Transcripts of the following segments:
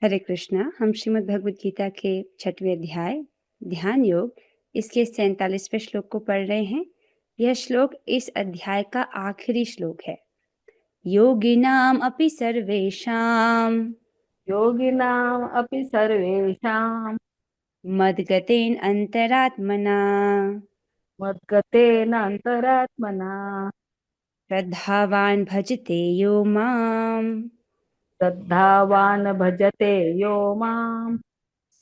हरे कृष्णा। हम श्रीमद् भगवद गीता के 6वें अध्याय ध्यान योग इसके 47वें श्लोक को पढ़ रहे हैं। यह श्लोक इस अध्याय का आखिरी श्लोक है। योगिनाम अपि सर्वेषां योगिनाम् अपि सर्वेषां मद्गतेन अंतरात्मना मद्गतेन अन्तरात्मना श्रद्धावान् भजते यो माम् श्रद्धावान् भजते यो माम्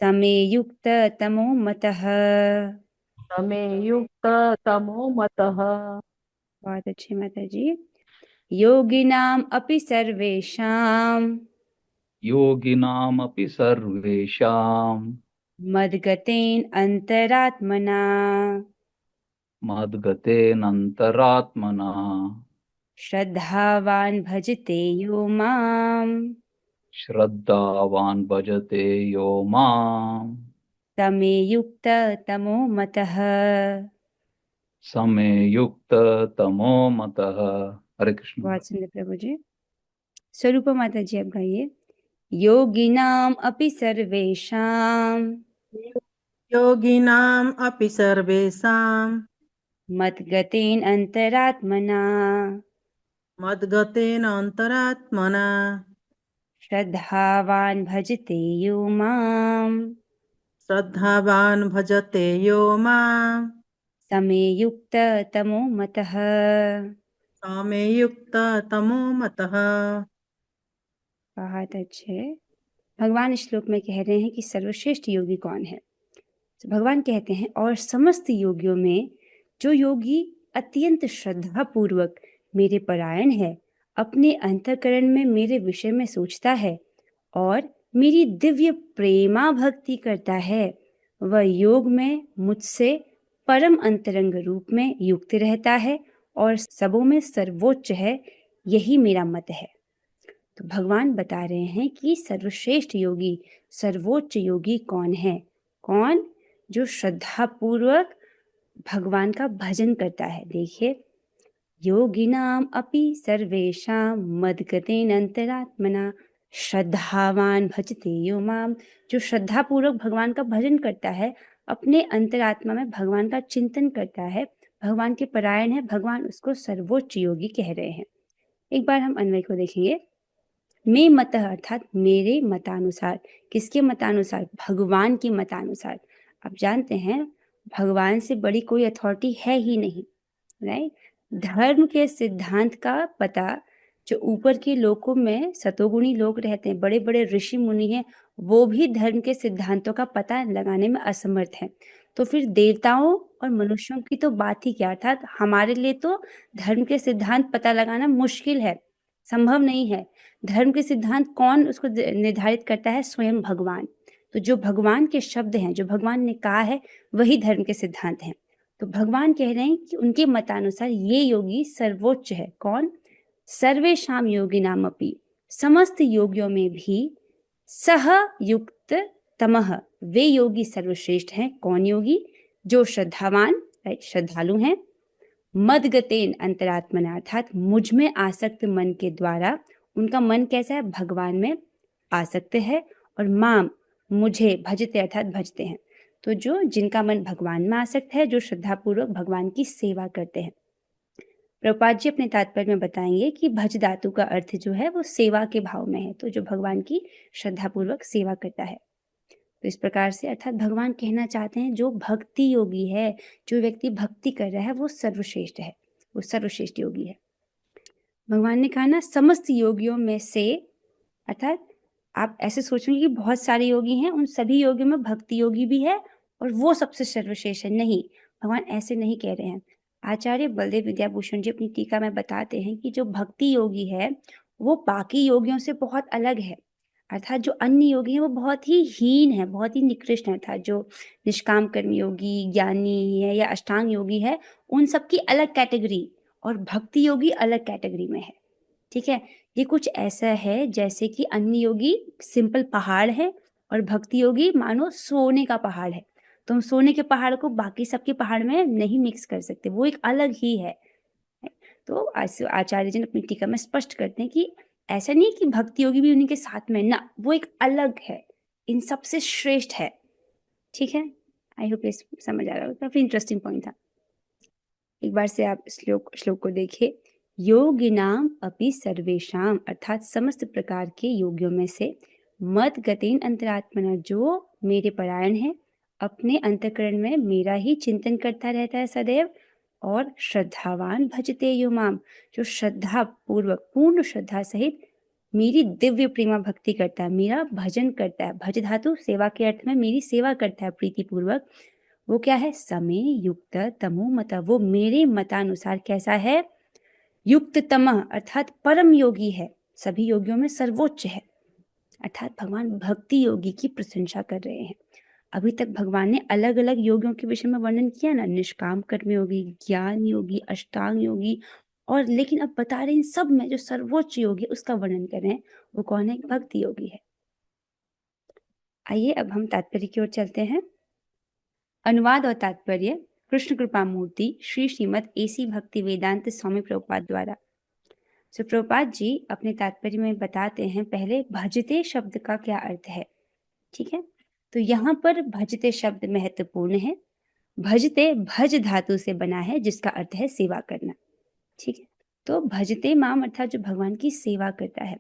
समे युक्त तमो मतः। समे युक्ततमो मतः। बहुत अच्छी माता जी। योगिनाम अपि सर्वेषां योगिनामपि सर्वेषां मद्गतेन अंतरात्मना मद्गतेनन्तरात्मना श्रद्धावान् भजते यो माम् श्रद्धावान् भजते यो माम् तमे युक्त तमो मतः। समे युक्त तमो मतः। हरे कृष्ण। बहुत सुंदर प्रभु जी। स्वरूपा माता जी आप गाइए। योगिनाम अपि सर्वेषां योगिनाम् अपि सर्वेषां मद्गतेन अंतरात्मना मद्गतेन अन्तरात्मना श्रद्धावान् भजते यो माम् श्रद्धावान् भजते यो माम् समे युक्त तमो मतः। सामे युक्ततमो मतः। बहुत अच्छे। भगवान इस श्लोक में कह रहे हैं कि सर्वश्रेष्ठ योगी कौन है। तो भगवान कहते हैं और समस्त योगियों में जो योगी अत्यंत श्रद्धा पूर्वक मेरे परायण है, अपने अंतःकरण में मेरे विषय में सोचता है और मेरी दिव्य प्रेमा भक्ति करता है, वह योग में मुझसे परम अंतरंग रूप में युक्त रहता है और सबों में सर्वोच्च है। यही मेरा मत है। तो भगवान बता रहे हैं कि सर्वश्रेष्ठ योगी, सर्वोच्च योगी कौन है। कौन? जो श्रद्धा पूर्वक भगवान का भजन करता है। देखिए, योगिनाम अपि सर्वेषां मद्गतेन अंतरात्मना श्रद्धावान भजते यो माम। जो श्रद्धा पूर्वक भगवान का भजन करता है, अपने अंतरात्मा में भगवान का चिंतन करता है, भगवान के परायण है, भगवान उसको सर्वोच्च योगी कह रहे हैं। एक बार हम अन्वय को देखेंगे। मे मतः अर्थात मेरे मतानुसार। किसके मतानुसार? भगवान के मतानुसार। आप जानते हैं भगवान से बड़ी कोई अथॉरिटी है ही नहीं, राइट। धर्म के सिद्धांत का पता जो ऊपर के लोकों में सतोगुणी लोग रहते हैं, बड़े बड़े ऋषि मुनि हैं, वो भी धर्म के सिद्धांतों का पता लगाने में असमर्थ हैं। तो फिर देवताओं और मनुष्यों की तो बात ही क्या। अर्थात हमारे लिए तो धर्म के सिद्धांत पता लगाना मुश्किल है, संभव नहीं है। धर्म के सिद्धांत कौन उसको निर्धारित करता है? स्वयं भगवान। तो जो भगवान के शब्द हैं, जो भगवान ने कहा है, वही धर्म के सिद्धांत हैं। तो भगवान कह रहे हैं कि उनके मतानुसार ये योगी सर्वोच्च है। कौन? सर्वेषां योगिनाम अपि, समस्त योगियों में भी सह युक्त तमः, वे योगी सर्वश्रेष्ठ हैं। कौन योगी? जो श्रद्धावान, राइट, श्रद्धालु हैं। मदगतेन अंतरात्मना, अर्थात मुझ में आसक्त मन के द्वारा। उनका मन कैसा है? भगवान में आसक्त है। और माम, मुझे भजते अर्थात भजते हैं। तो जो जिनका मन भगवान में आसक्त है, जो श्रद्धापूर्वक भगवान की सेवा करते हैं। प्रभुपाद जी अपने तात्पर्य में बताएंगे कि भज धातु का अर्थ जो है वो सेवा के भाव में है, तो जो भगवान की श्रद्धापूर्वक सेवा करता है। तो इस प्रकार से अर्थात भगवान कहना चाहते हैं जो भक्ति योगी है, जो व्यक्ति भक्ति कर रहा है, वो सर्वश्रेष्ठ है, वो सर्वश्रेष्ठ योगी है। भगवान ने कहा ना समस्त योगियों में से, अर्थात आप ऐसे सोचेंगे कि बहुत सारे योगी हैं, उन सभी योगियों में भक्ति योगी भी है और वो सबसे सर्वश्रेष्ठ है। नहीं, भगवान ऐसे नहीं कह रहे हैं। आचार्य बलदेव विद्याभूषण जी अपनी टीका में बताते हैं कि जो भक्ति योगी है वो बाकी योगियों से बहुत अलग है। अर्थात जो अन्य योगी हैं वो बहुत ही हीन है, बहुत ही निकृष्ट है। अर्थात जो निष्काम कर्म योगी, ज्ञानी है या अष्टांग योगी है, उन सबकी अलग कैटेगरी, और भक्ति योगी अलग कैटेगरी में है। ठीक है, ये कुछ ऐसा है जैसे कि अन्य योगी सिंपल पहाड़ है और भक्ति योगी मानो सोने का पहाड़ है। तो हम सोने के पहाड़ को बाकी सबके पहाड़ में नहीं मिक्स कर सकते, वो एक अलग ही है। तो आचार्य जी अपनी टीका में स्पष्ट करते हैं कि ऐसा नहीं कि भक्ति योगी भी उन्हीं के साथ में ना, वो एक अलग है, इन सबसे श्रेष्ठ है। ठीक है, आई होप ये समझ आ रहा होगा, काफी इंटरेस्टिंग पॉइंट था। एक बार से आप श्लोक को देखिए। योगिनाम अपि सर्वेशाम, अर्थात समस्त प्रकार के योगियों में से, मद गतेन अंतरात्मना, जो मेरे परायण है, अपने अंतःकरण में मेरा ही चिंतन करता रहता है सदैव, और श्रद्धावान भजते यो माम, जो श्रद्धा पूर्वक पूर्ण श्रद्धा सहित मेरी दिव्य प्रेमा भक्ति करता है, मेरा भजन करता है। भज धातु सेवा के अर्थ में मेरी सेवा करता है प्रीति पूर्वक। वो क्या है? समय युक्त तमो मत, वो मेरे मतानुसार कैसा है? युक्त तमः, अर्थात परम योगी है, सभी योगियों में सर्वोच्च है। अर्थात भगवान भक्ति योगी की प्रशंसा कर रहे हैं। अभी तक भगवान ने अलग अलग योगियों के विषय में वर्णन किया ना, निष्काम कर्म योगी, ज्ञान योगी, अष्टांग योगी, और लेकिन अब बता रहे हैं इन सब में जो सर्वोच्च योगी उसका वर्णन कर रहे हैं, वो कौन है? भक्ति योगी है। आइए अब हम तात्पर्य की ओर चलते हैं। अनुवाद और तात्पर्य कृष्ण कृपा मूर्ति श्री श्रीमद एसी भक्ति वेदांत स्वामी प्रभुपाद द्वारा। सो प्रभुपाद जी अपने तात्पर्य में बताते हैं पहले भजते शब्द का क्या अर्थ है। ठीक है, तो यहाँ पर भजते शब्द महत्वपूर्ण है। भजते भज धातु से बना है, जिसका अर्थ है सेवा करना। ठीक है, तो भजते माम अर्थात जो भगवान की सेवा करता है,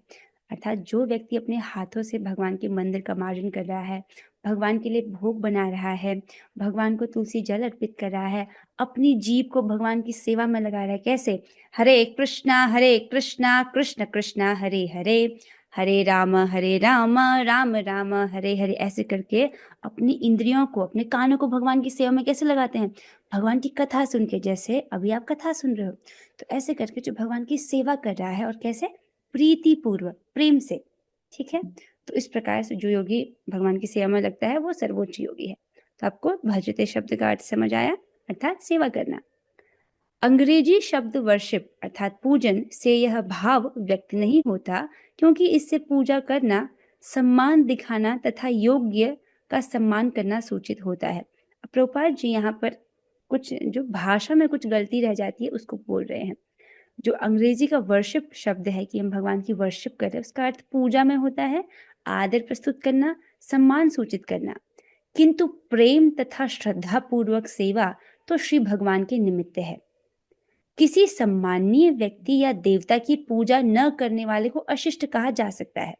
अर्थात जो व्यक्ति अपने हाथों से भगवान के मंदिर का मार्जन कर रहा है, भगवान के लिए भोग बना रहा है, भगवान को तुलसी जल अर्पित कर रहा है, अपनी जीभ को भगवान की सेवा में लगा रहा है। कैसे? हरे कृष्णा कृष्ण कृष्ण हरे हरे, हरे राम राम राम हरे हरे, ऐसे करके अपनी इंद्रियों को, अपने कानों को भगवान की सेवा में कैसे लगाते हैं? भगवान की कथा सुन के, जैसे अभी आप कथा सुन रहे हो, तो ऐसे करके जो भगवान की सेवा कर रहा है, और कैसे? प्रीति पूर्वक, प्रेम से। ठीक है, तो इस प्रकार से जो योगी भगवान की सेवा में लगता है वो सर्वोच्च योगी है। तो आपको भजते शब्द का अर्थ समझ आया, अर्थात सेवा करना। अंग्रेजी शब्द वर्शिप अर्थात पूजन से यह भाव व्यक्त नहीं होता, क्योंकि इससे पूजा करना, सम्मान दिखाना तथा योग्य का सम्मान करना सूचित होता है। प्रभुपाद जी यहाँ पर कुछ जो भाषा में कुछ गलती रह जाती है उसको बोल रहे हैं। जो अंग्रेजी का वर्शिप शब्द है कि हम भगवान की वर्शिप कर रहे हैं, उसका अर्थ पूजा में होता है, आदर प्रस्तुत करना, सम्मान सूचित करना। किंतु प्रेम तथा श्रद्धा पूर्वक सेवा तो श्री भगवान के निमित्त है। किसी सम्माननीय व्यक्ति या देवता की पूजा न करने वाले को अशिष्ट कहा जा सकता है।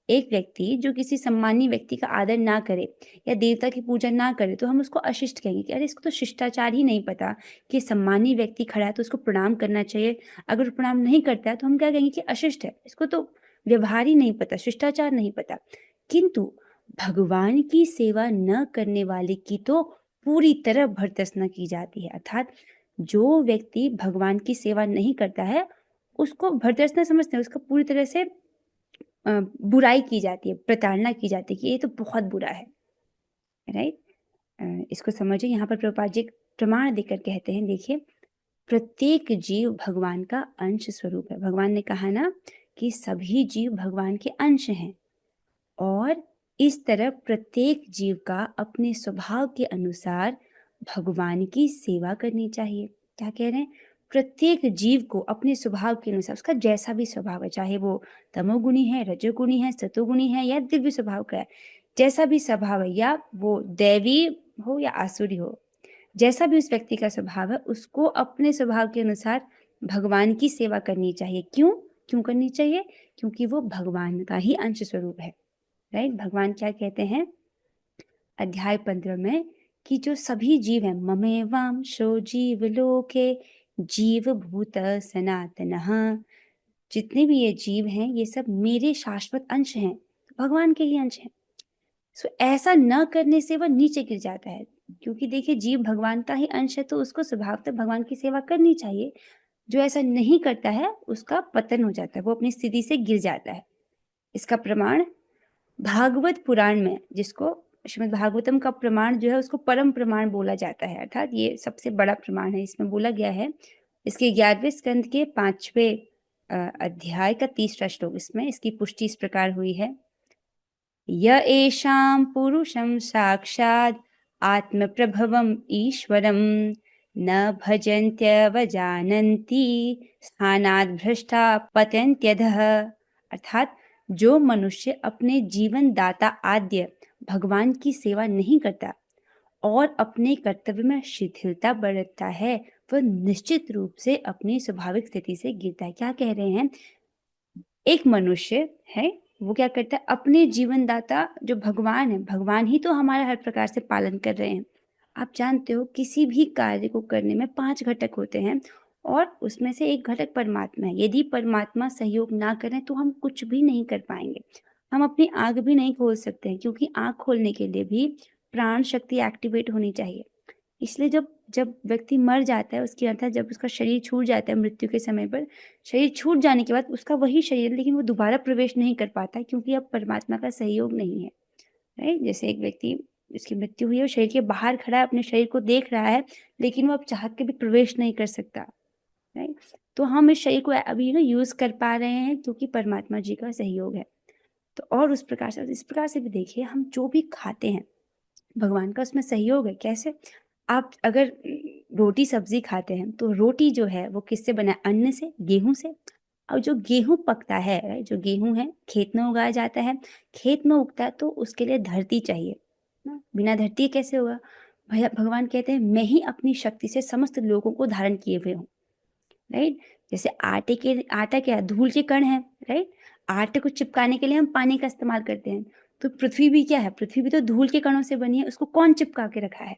एक व्यक्ति जो किसी सम्माननीय व्यक्ति का आदर ना करे या देवता की पूजा ना करे, तो हम उसको अशिष्ट कहेंगे कि अरे इसको तो शिष्टाचार ही नहीं पता कि सम्माननीय व्यक्ति खड़ा है तो उसको प्रणाम करना चाहिए। अगर प्रणाम नहीं करता है तो हम क्या कहेंगे कि अशिष्ट है, इसको तो व्यवहार ही नहीं पता, शिष्टाचार नहीं पता। किंतु भगवान की सेवा न करने वाले की तो पूरी तरह भर्त्सना की जाती है। अर्थात जो व्यक्ति भगवान की सेवा नहीं करता है उसको भर्त्सना समझते हैं, उसका पूरी तरह से बुराई की जाती है, प्रताड़ना की जाती है कि ये तो बहुत बुरा है। राइट, इसको समझिए। यहाँ पर प्रभुपाद जी प्रमाण देकर कहते हैं, देखिए, प्रत्येक जीव भगवान का अंश स्वरूप है। भगवान ने कहा ना कि सभी जीव भगवान के अंश हैं, और इस तरह प्रत्येक जीव का अपने स्वभाव के अनुसार भगवान की सेवा करनी चाहिए। क्या कह रहे हैं? प्रत्येक जीव को अपने स्वभाव के अनुसार, उसका जैसा भी स्वभाव है, चाहे वो तमोगुणी है, रजोगुणी है, सतोगुणी है, या दिव्य स्वभाव का है, जैसा भी स्वभाव है, या वो दैवी हो या आसुरी हो, जैसा भी उस व्यक्ति का स्वभाव है, उसको अपने स्वभाव के अनुसार भगवान की सेवा करनी चाहिए। क्यों करनी चाहिए? क्योंकि वो भगवान का ही अंश स्वरूप है। राइट, भगवान क्या कहते हैं अध्याय 15 में कि जो सभी जीव हैं, ममेवांशो जीव लोके जीव भूत सनातनः, जितने भी ये जीव हैं ये सब मेरे शाश्वत अंश हैं, भगवान के ही अंश हैं। सो ऐसा न करने से वह नीचे गिर जाता है, क्योंकि देखिए जीव भगवान का ही अंश है तो उसको स्वभावतः भगवान की सेवा करनी चाहिए। जो ऐसा नहीं करता है उसका पतन हो जाता है, वो अपनी स्थिति से गिर जाता है। इसका प्रमाण भागवत पुराण में, जिसको श्रीमद् भागवतम का प्रमाण जो है उसको परम प्रमाण बोला जाता है, अर्थात ये सबसे बड़ा प्रमाण है। इसमें बोला गया है, इसके 11वें स्कंद के 5वें अध्याय का 3रा श्लोक, इसमें इसकी पुष्टि इस प्रकार हुई है, य एषां पुरुषं साक्षात् आत्म प्रभवम ईश्वरम न भजन्त्यवजानन्ति स्थानाद् भ्रष्टा पतन्त्यधः। अर्थात जो मनुष्य अपने जीवन दाता आद्य भगवान की सेवा नहीं करता और अपने कर्तव्य में शिथिलता बरतता है, वह निश्चित रूप से अपनी स्वाभाविक स्थिति से गिरता है। क्या कह रहे हैं? एक मनुष्य है, वो क्या करता है? अपने जीवनदाता जो भगवान है, भगवान ही तो हमारा हर प्रकार से पालन कर रहे हैं। आप जानते हो किसी भी कार्य को करने में 5 घटक होते हैं और उसमें से एक घटक परमात्मा है। यदि परमात्मा सहयोग ना करें तो हम कुछ भी नहीं कर पाएंगे। हम अपनी आँख भी नहीं खोल सकते हैं, क्योंकि आँख खोलने के लिए भी प्राण शक्ति एक्टिवेट होनी चाहिए। इसलिए जब जब व्यक्ति मर जाता है, उसकी अर्थात जब उसका शरीर छूट जाता है मृत्यु के समय पर, शरीर छूट जाने के बाद उसका वही शरीर है, लेकिन वो दोबारा प्रवेश नहीं कर पाता, क्योंकि अब परमात्मा का सहयोग नहीं है। राइट? जैसे एक व्यक्ति, उसकी मृत्यु हुई है, वो शरीर के बाहर खड़ा है, अपने शरीर को देख रहा है, लेकिन वो अब चाह के भी प्रवेश नहीं कर सकता। राइट? तो हम इस शरीर को अभी यूज कर पा रहे हैं क्योंकि परमात्मा जी का सहयोग है। तो और उस प्रकार से, इस प्रकार से भी देखिए, हम जो भी खाते हैं भगवान का उसमें सहयोग है। कैसे? आप अगर रोटी सब्जी खाते हैं तो रोटी जो है वो किससे बना है? अन्न से, गेहूं से। और जो गेहूं पकता है, जो गेहूं है खेत में उगाया जाता है, खेत में उगता है तो उसके लिए धरती चाहिए ना, बिना धरती कैसे होगा? भैया भगवान कहते हैं मैं ही अपनी शक्ति से समस्त लोगों को धारण किए हुए हूँ। राइट? जैसे आटा क्या है? धूल के कण है। राइट? आटे को चिपकाने के लिए हम पानी का इस्तेमाल करते हैं। तो पृथ्वी भी क्या है? पृथ्वी भी तो धूल के कणों से बनी है, उसको कौन चिपका के रखा है?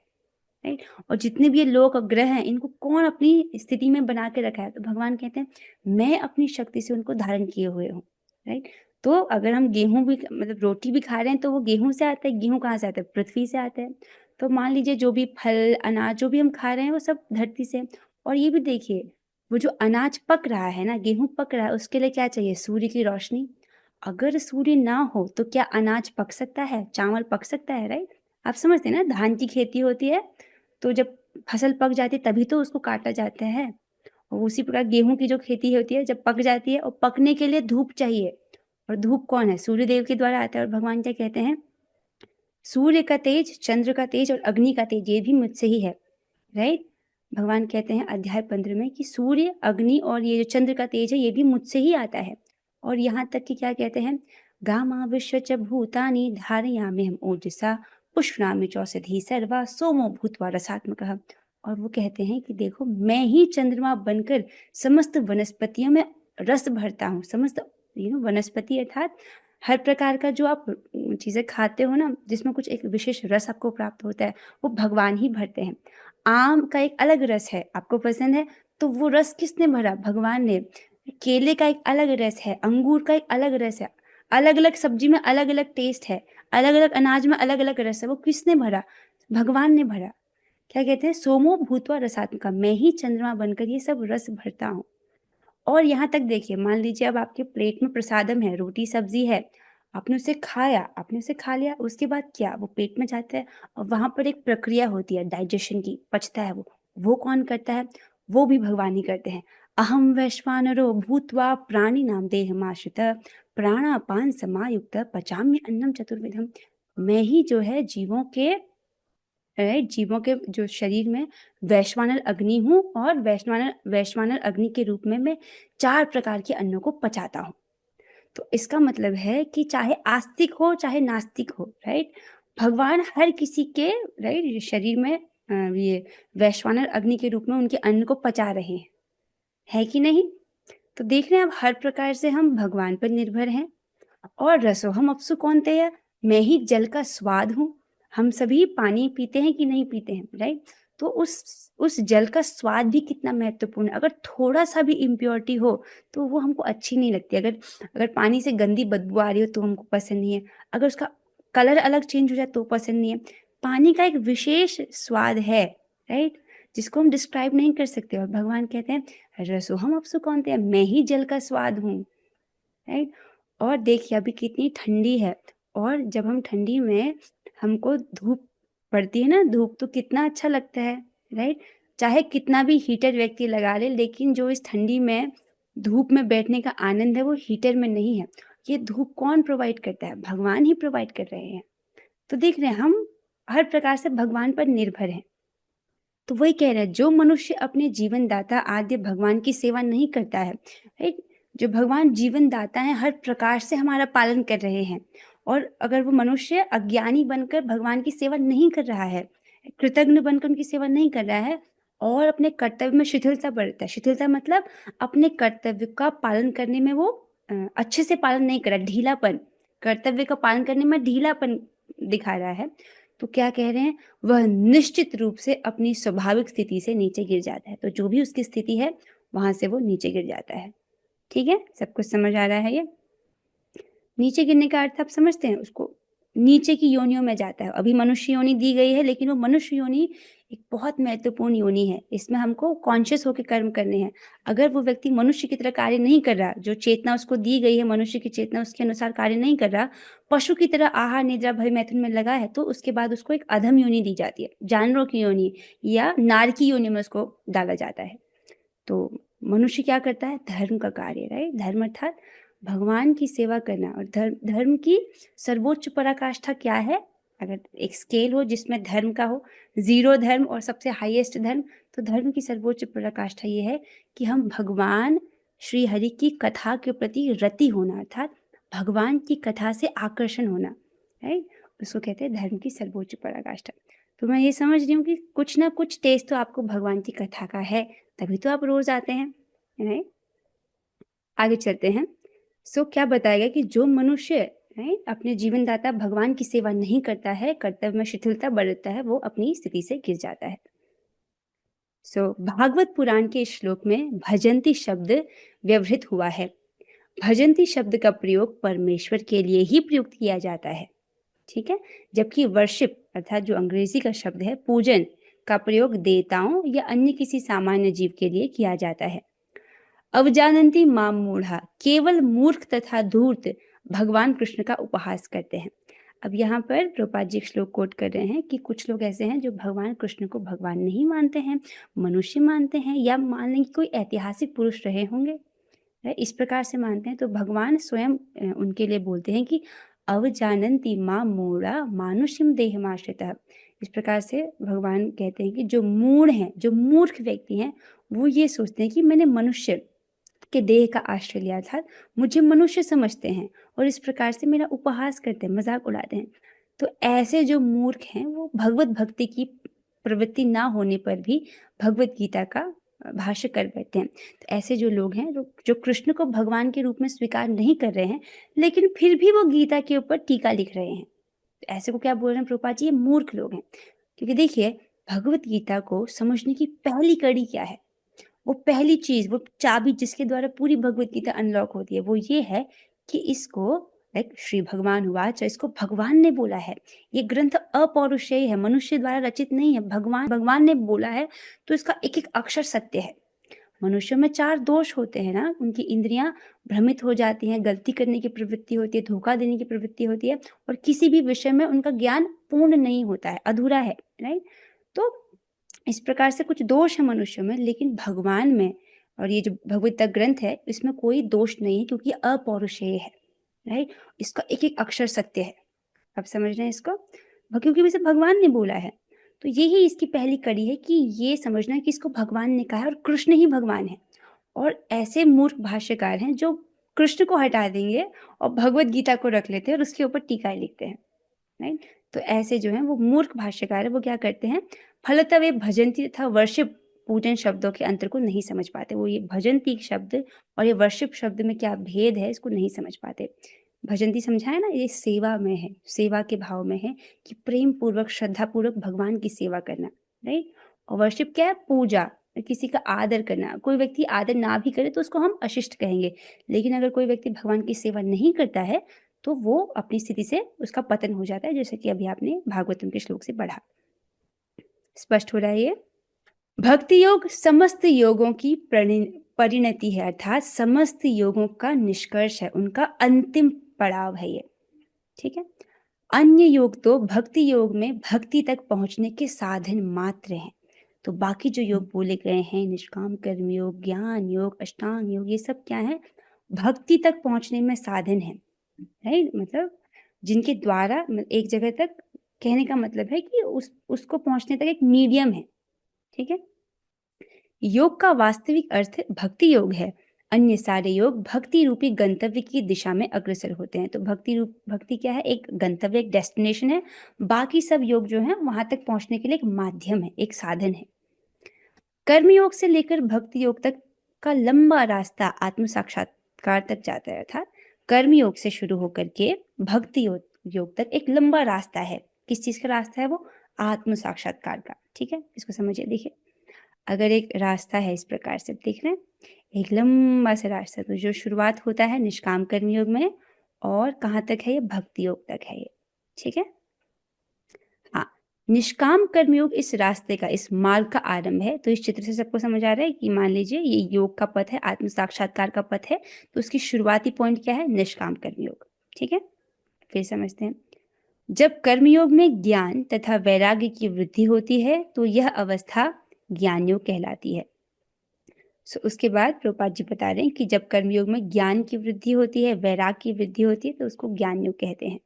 राइट? और जितने भी ये लोक ग्रह हैं, इनको कौन अपनी स्थिति में बना के रखा है? तो भगवान कहते हैं मैं अपनी शक्ति से उनको धारण किए हुए हूँ। राइट? तो अगर हम गेहूं भी मतलब रोटी भी खा रहे हैं तो वो गेहूं से आता है। गेहूं कहाँ से आता है? पृथ्वी से आता है। तो मान लीजिए जो भी फल अनाज जो भी हम खा रहे हैं वो सब धरती से। और ये भी देखिए, वो जो अनाज पक रहा है ना, गेहूं पक रहा है, उसके लिए क्या चाहिए? सूर्य की रोशनी। अगर सूर्य ना हो तो क्या अनाज पक सकता है? चावल पक सकता है? राइट? आप समझते हैं ना, धान की खेती होती है तो जब फसल पक जाती है तभी तो उसको काटा जाता है। और उसी प्रकार गेहूं की जो खेती होती है जब पक जाती है, और पकने के लिए धूप चाहिए। और धूप कौन है? सूर्य देव के द्वारा आता है। और भगवान क्या कहते हैं? सूर्य का तेज, चंद्र का तेज और अग्नि का तेज ये भी मुझसे ही है। राइट? भगवान कहते हैं अध्याय 15 में कि सूर्य, अग्नि और ये जो चंद्र का तेज है ये भी मुझसे ही आता है। और यहाँ तक कि क्या कहते हैं? गामा विश्व च भूतानि धारयाम्यहम् ओजसा पुष्णामि चौषधि सर्वा सोमो भूत्वा रसात्मकः। और वो कहते हैं कि देखो मैं ही चंद्रमा बनकर समस्त वनस्पतियों में रस भरता हूँ। समस्त वनस्पति अर्थात हर प्रकार का जो आप चीजें खाते हो ना, जिसमें कुछ एक विशेष रस आपको प्राप्त होता है, वो भगवान ही भरते हैं। आम का एक अलग रस है, आपको पसंद है, तो वो रस किसने भरा? भगवान ने। केले का एक अलग रस है, अंगूर का एक अलग रस है, अलग अलग सब्जी में अलग अलग टेस्ट है, अलग अलग अनाज में अलग अलग रस है, वो किसने भरा? भगवान ने भरा। क्या कहते हैं? सोमो भूत्वा रसात्मका, मैं ही चंद्रमा बनकर ये सब रस भरता हूँ। और यहाँ तक देखिए, मान लीजिए अब आपके प्लेट में प्रसादम है, रोटी सब्जी है, आपने उसे खाया, आपने उसे खा लिया, उसके बाद क्या? वो पेट में जाता है और वहां पर एक प्रक्रिया होती है डाइजेशन की, पचता है वो कौन करता है? वो भी भगवान ही करते हैं। अहम वैश्वानरो भूत्वा प्राणी नाम देहमाश्रित प्राणापान समायुक्त पचाम्य अन्नम चतुर्विधम। मैं ही जो है जीवों के जो शरीर में वैश्वानर अग्नि हूँ, और वैश्वानर अग्नि के रूप में मैं 4 प्रकार के अन्नों को पचाता हूँ। तो इसका मतलब है कि चाहे आस्तिक हो चाहे नास्तिक हो, राइट, भगवान हर किसी के राइट शरीर में ये वैश्वानर अग्नि के रूप में उनके अन्न को पचा रहे हैं, है कि नहीं? तो देख रहे हैं अब हर प्रकार से हम भगवान पर निर्भर हैं। और रसो हम अपसु कौनतेय, मैं ही जल का स्वाद हूँ। हम सभी पानी पीते हैं कि नहीं पीते हैं? राइट? तो उस जल का स्वाद भी कितना महत्वपूर्ण है। अगर थोड़ा सा भी इम्प्योरिटी हो तो वो हमको अच्छी नहीं लगती। अगर पानी से गंदी बदबू आ रही हो तो हमको पसंद नहीं है। अगर उसका कलर अलग चेंज हो जाए तो पसंद नहीं है। पानी का एक विशेष स्वाद है, राइट, जिसको हम डिस्क्राइब नहीं कर सकते। और भगवान कहते हैं रसो हम अपसु कौनतेय, मैं ही जल का स्वाद हूँ, राइट। और देखिए अभी कितनी ठंडी है, और जब हम ठंडी में हमको धूप पड़ती है ना, धूप तो कितना अच्छा लगता है, राइट। चाहे कितना भी हीटर व्यक्ति लगा ले, लेकिन जो इस ठंडी में धूप में बैठने का आनंद है वो हीटर में नहीं है। ये धूप कौन प्रोवाइड करता है? भगवान ही प्रोवाइड कर रहे हैं। तो देख रहे हैं हम हर प्रकार से भगवान पर निर्भर हैं। तो वही कह रहे हैं, जो मनुष्य अपने जीवन दाता आद्य भगवान की सेवा नहीं करता है, राइट, जो भगवान जीवन दाता हैं हर प्रकार से हमारा पालन कर रहे हैं, और अगर वो मनुष्य अज्ञानी बनकर भगवान की सेवा नहीं कर रहा है, कृतज्ञ बनकर उनकी सेवा नहीं कर रहा है और अपने कर्तव्य में शिथिलता बरतता है, शिथिलता मतलब अपने कर्तव्य का पालन करने में वो अच्छे से पालन नहीं कर रहा, ढीलापन, कर्तव्य का पालन करने में ढीलापन दिखा रहा है, तो क्या कह रहे हैं, वह निश्चित रूप से अपनी स्वाभाविक स्थिति से नीचे गिर जाता है। तो जो भी उसकी स्थिति है वहां से वो नीचे गिर जाता है। ठीक है, सब कुछ समझ आ रहा है? ये नीचे गिरने का अर्थ आप समझते हैं, उसको नीचे की योनियों में जाता है। अभी मनुष्य योनि दी गई है, लेकिन वो मनुष्य योनि एक बहुत महत्वपूर्ण योनि है, इसमें हमको कॉन्शियस होकर कर्म करने हैं। अगर वो व्यक्ति मनुष्य की तरह कार्य नहीं कर रहा, जो चेतना उसको दी गई है, मनुष्य की चेतना उसके अनुसार कार्य नहीं कर रहा, पशु की तरह आहार निद्रा भय मैथुन में लगा है, तो उसके बाद उसको एक अधम योनि दी जाती है, जानवरों की योनि या नार की योनि में उसको डाला जाता है। तो मनुष्य क्या करता है, धर्म का कार्य, राइट, धर्म अर्थात भगवान की सेवा करना। और धर्म की सर्वोच्च पराकाष्ठा क्या है, अगर एक स्केल हो जिसमें धर्म का हो, 0 धर्म और सबसे हाईएस्ट धर्म, तो धर्म की सर्वोच्च पराकाष्ठा ये है कि हम भगवान श्री हरि की कथा के प्रति रति होना, अर्थात भगवान की कथा से आकर्षण होना, राइट, उसको कहते हैं धर्म की सर्वोच्च पराकाष्ठा। तो मैं ये समझ रही हूँ कि कुछ ना कुछ टेस्ट तो आपको भगवान की कथा का है, तभी तो आप रोज आते हैं, राइट। आगे चलते हैं। सो क्या बताएगा कि जो मनुष्य, राइट, अपने जीवनदाता भगवान की सेवा नहीं करता है, कर्तव्य में शिथिलता बरतता है, वो अपनी स्थिति से गिर जाता है। सो भागवत पुराण के श्लोक में भजंती शब्द व्यवहृत हुआ है। भजंती शब्द का प्रयोग परमेश्वर के लिए ही प्रयुक्त किया जाता है, ठीक है, जबकि वर्शिप अर्थात जो अंग्रेजी का शब्द है पूजन का प्रयोग देवताओं या अन्य किसी सामान्य जीव के लिए किया जाता है। अवजानंती मां मूढ़ा, केवल मूर्ख तथा धूर्त भगवान कृष्ण का उपहास करते हैं। अब यहाँ पर प्रभुपाद जी श्लोक कोट कर रहे हैं कि कुछ लोग ऐसे हैं जो भगवान कृष्ण को भगवान नहीं मानते हैं, मनुष्य मानते हैं, या मान लें कि कोई ऐतिहासिक पुरुष रहे होंगे, इस प्रकार से मानते हैं। तो भगवान स्वयं उनके लिए बोलते हैं कि अवजानंती मां मूढ़ा मानुष्यम देहमाश्रितः। इस प्रकार से भगवान कहते हैं कि जो मूढ़ हैं, जो मूर्ख व्यक्ति हैं, वो ये सोचते हैं कि मैंने मनुष्य के देह का आश्रय लिया था, मुझे मनुष्य समझते हैं और इस प्रकार से मेरा उपहास करते हैं, मजाक उड़ाते हैं। तो ऐसे जो मूर्ख हैं वो भगवत भक्ति की प्रवृत्ति ना होने पर भी भगवत गीता का भाष्य कर बैठते हैं। तो ऐसे जो लोग हैं जो कृष्ण को भगवान के रूप में स्वीकार नहीं कर रहे हैं, लेकिन फिर भी वो गीता के ऊपर टीका लिख रहे हैं, तो ऐसे को क्या बोल रहे हैं प्रभुपाद जी, ये मूर्ख लोग हैं। क्योंकि देखिए, भगवत गीता को समझने की पहली कड़ी क्या है, वो पहली चीज, वो चाबी जिसके द्वारा पूरी भगवत गीता अनलॉक होती है, वो ये है कि इसको लाइक श्री भगवान हुआ, चाहे इसको भगवान ने बोला है, ये ग्रंथ अपौरुषेय है, मनुष्य द्वारा रचित नहीं है, भगवान ने बोला है, तो इसका एक एक अक्षर सत्य है। मनुष्यों में 4 दोष होते हैं ना, उनकी इंद्रियां भ्रमित हो जाती हैं, गलती करने की प्रवृत्ति होती है, धोखा देने की प्रवृत्ति होती है, और किसी भी विषय में उनका ज्ञान पूर्ण नहीं होता है, अधूरा है, राइट। तो इस प्रकार से कुछ दोष है मनुष्यों में, लेकिन भगवान में और ये जो भगवत ग्रंथ है इसमें कोई दोष नहीं है, क्योंकि अपौरुषेय है, राइट, इसका एक एक अक्षर सत्य है। आप समझ रहे हैं इसको, क्योंकि इसे भगवान ने बोला है। तो यही इसकी पहली कड़ी है कि ये समझना है कि इसको भगवान ने कहा है और कृष्ण ही भगवान है। और ऐसे मूर्ख भाष्यकार हैं जो कृष्ण को हटा देंगे और भगवत गीता को रख लेते हैं और उसके ऊपर टीकाएं लिखते हैं, राइट। तो ऐसे जो हैं वो मूर्ख भाष्यकार है, वो क्या करते हैं, फलतः वे भजंती तथा वर्शिप पूजन शब्दों के अंतर को नहीं समझ पाते। वो ये भजंती शब्द और ये वर्शिप शब्द में क्या भेद है इसको नहीं समझ पाते। भजंती समझा है ना, ये सेवा में है, सेवा के भाव में है कि प्रेम पूर्वक श्रद्धा पूर्वक भगवान की सेवा करना, राइट। और वर्शिप क्या है, पूजा, किसी का आदर करना। कोई व्यक्ति आदर ना भी करे तो उसको हम अशिष्ट कहेंगे, लेकिन अगर कोई व्यक्ति भगवान की सेवा नहीं करता है तो वो अपनी स्थिति से उसका पतन हो जाता है, जैसे कि अभी आपने भागवतम के श्लोक से पढ़ा। स्पष्ट हो रहा है ये। भक्ति योग समस्त योगों की परिणति है, अर्थात समस्त योगों का निष्कर्ष है, उनका अंतिम पड़ाव है ये, ठीक है। अन्य योग तो भक्ति योग में भक्ति तक पहुंचने के साधन मात्र हैं। तो बाकी जो योग बोले गए हैं, निष्काम कर्म योग, ज्ञान योग, अष्टांग योग, ये सब क्या है, भक्ति तक पहुंचने में साधन है, राइट। मतलब जिनके द्वारा एक जगह तक, कहने का मतलब है कि उसको पहुंचने तक एक मीडियम है, ठीक है। योग का वास्तविक अर्थ भक्ति योग है, अन्य सारे योग भक्ति रूपी गंतव्य की दिशा में अग्रसर होते हैं। तो भक्ति क्या है? एक गंतव्य, एक डेस्टिनेशन है। बाकी सब योग जो है वहां तक पहुंचने के लिए एक माध्यम है, एक साधन है। कर्मयोग से लेकर भक्ति योग तक का लंबा रास्ता आत्म साक्षात्कार तक जाता है। अर्थात कर्मयोग से शुरू होकर के भक्ति योग तक एक लंबा रास्ता है। किस चीज का रास्ता है वो? आत्म साक्षात्कार का। ठीक है, इसको समझिए। देखिए, अगर एक रास्ता है इस प्रकार से, देख रहे हैं, एक लंबा सा रास्ता, तो जो शुरुआत होता है निष्काम कर्मयोग में, और कहाँ तक है ये? भक्ति योग तक है ये। ठीक है, हाँ, निष्काम कर्मयोग इस रास्ते का, इस मार्ग का आरंभ है। तो इस चित्र से सबको समझ आ रहा है कि मान लीजिए ये योग का पथ है, आत्म साक्षात्कार का पथ है, तो उसकी शुरुआती पॉइंट क्या है? निष्काम कर्मयोग। ठीक है, फिर समझते हैं। जब कर्मयोग में ज्ञान तथा वैराग्य की वृद्धि होती है तो यह अवस्था ज्ञान योग कहलाती है। उसके बाद प्रभुपाद जी बता रहे हैं कि जब कर्मयोग में ज्ञान की वृद्धि होती है, वैराग्य की वृद्धि होती है, तो उसको ज्ञान योग कहते हैं।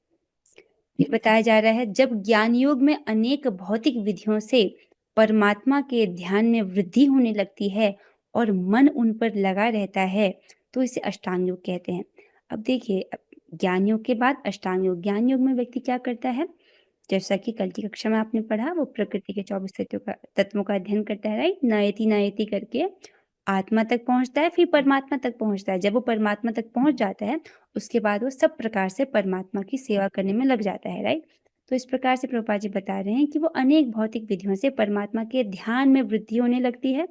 फिर बताया जा रहा है, जब ज्ञान योग में अनेक भौतिक विधियों से परमात्मा के ध्यान में वृद्धि होने लगती है और मन उन पर लगा रहता है, तो इसे अष्टांग योग कहते हैं। अब देखिए, ज्ञान योग के बाद अष्टांग योग। ज्ञान योग में व्यक्ति क्या करता है? जैसा कि कल की कक्षा में आपने पढ़ा, वो प्रकृति के 24 तत्वों का अध्ययन करता है, राइट? नयति नयति करके आत्मा तक पहुंचता है, फिर परमात्मा तक पहुंचता है। जब वो परमात्मा तक पहुंच जाता है, उसके बाद वो सब प्रकार से परमात्मा की सेवा करने में लग जाता है, राइट? तो इस प्रकार से प्रभुपाद जी बता रहे हैं कि वो अनेक भौतिक विधियों से परमात्मा के ध्यान में वृद्धि होने लगती है,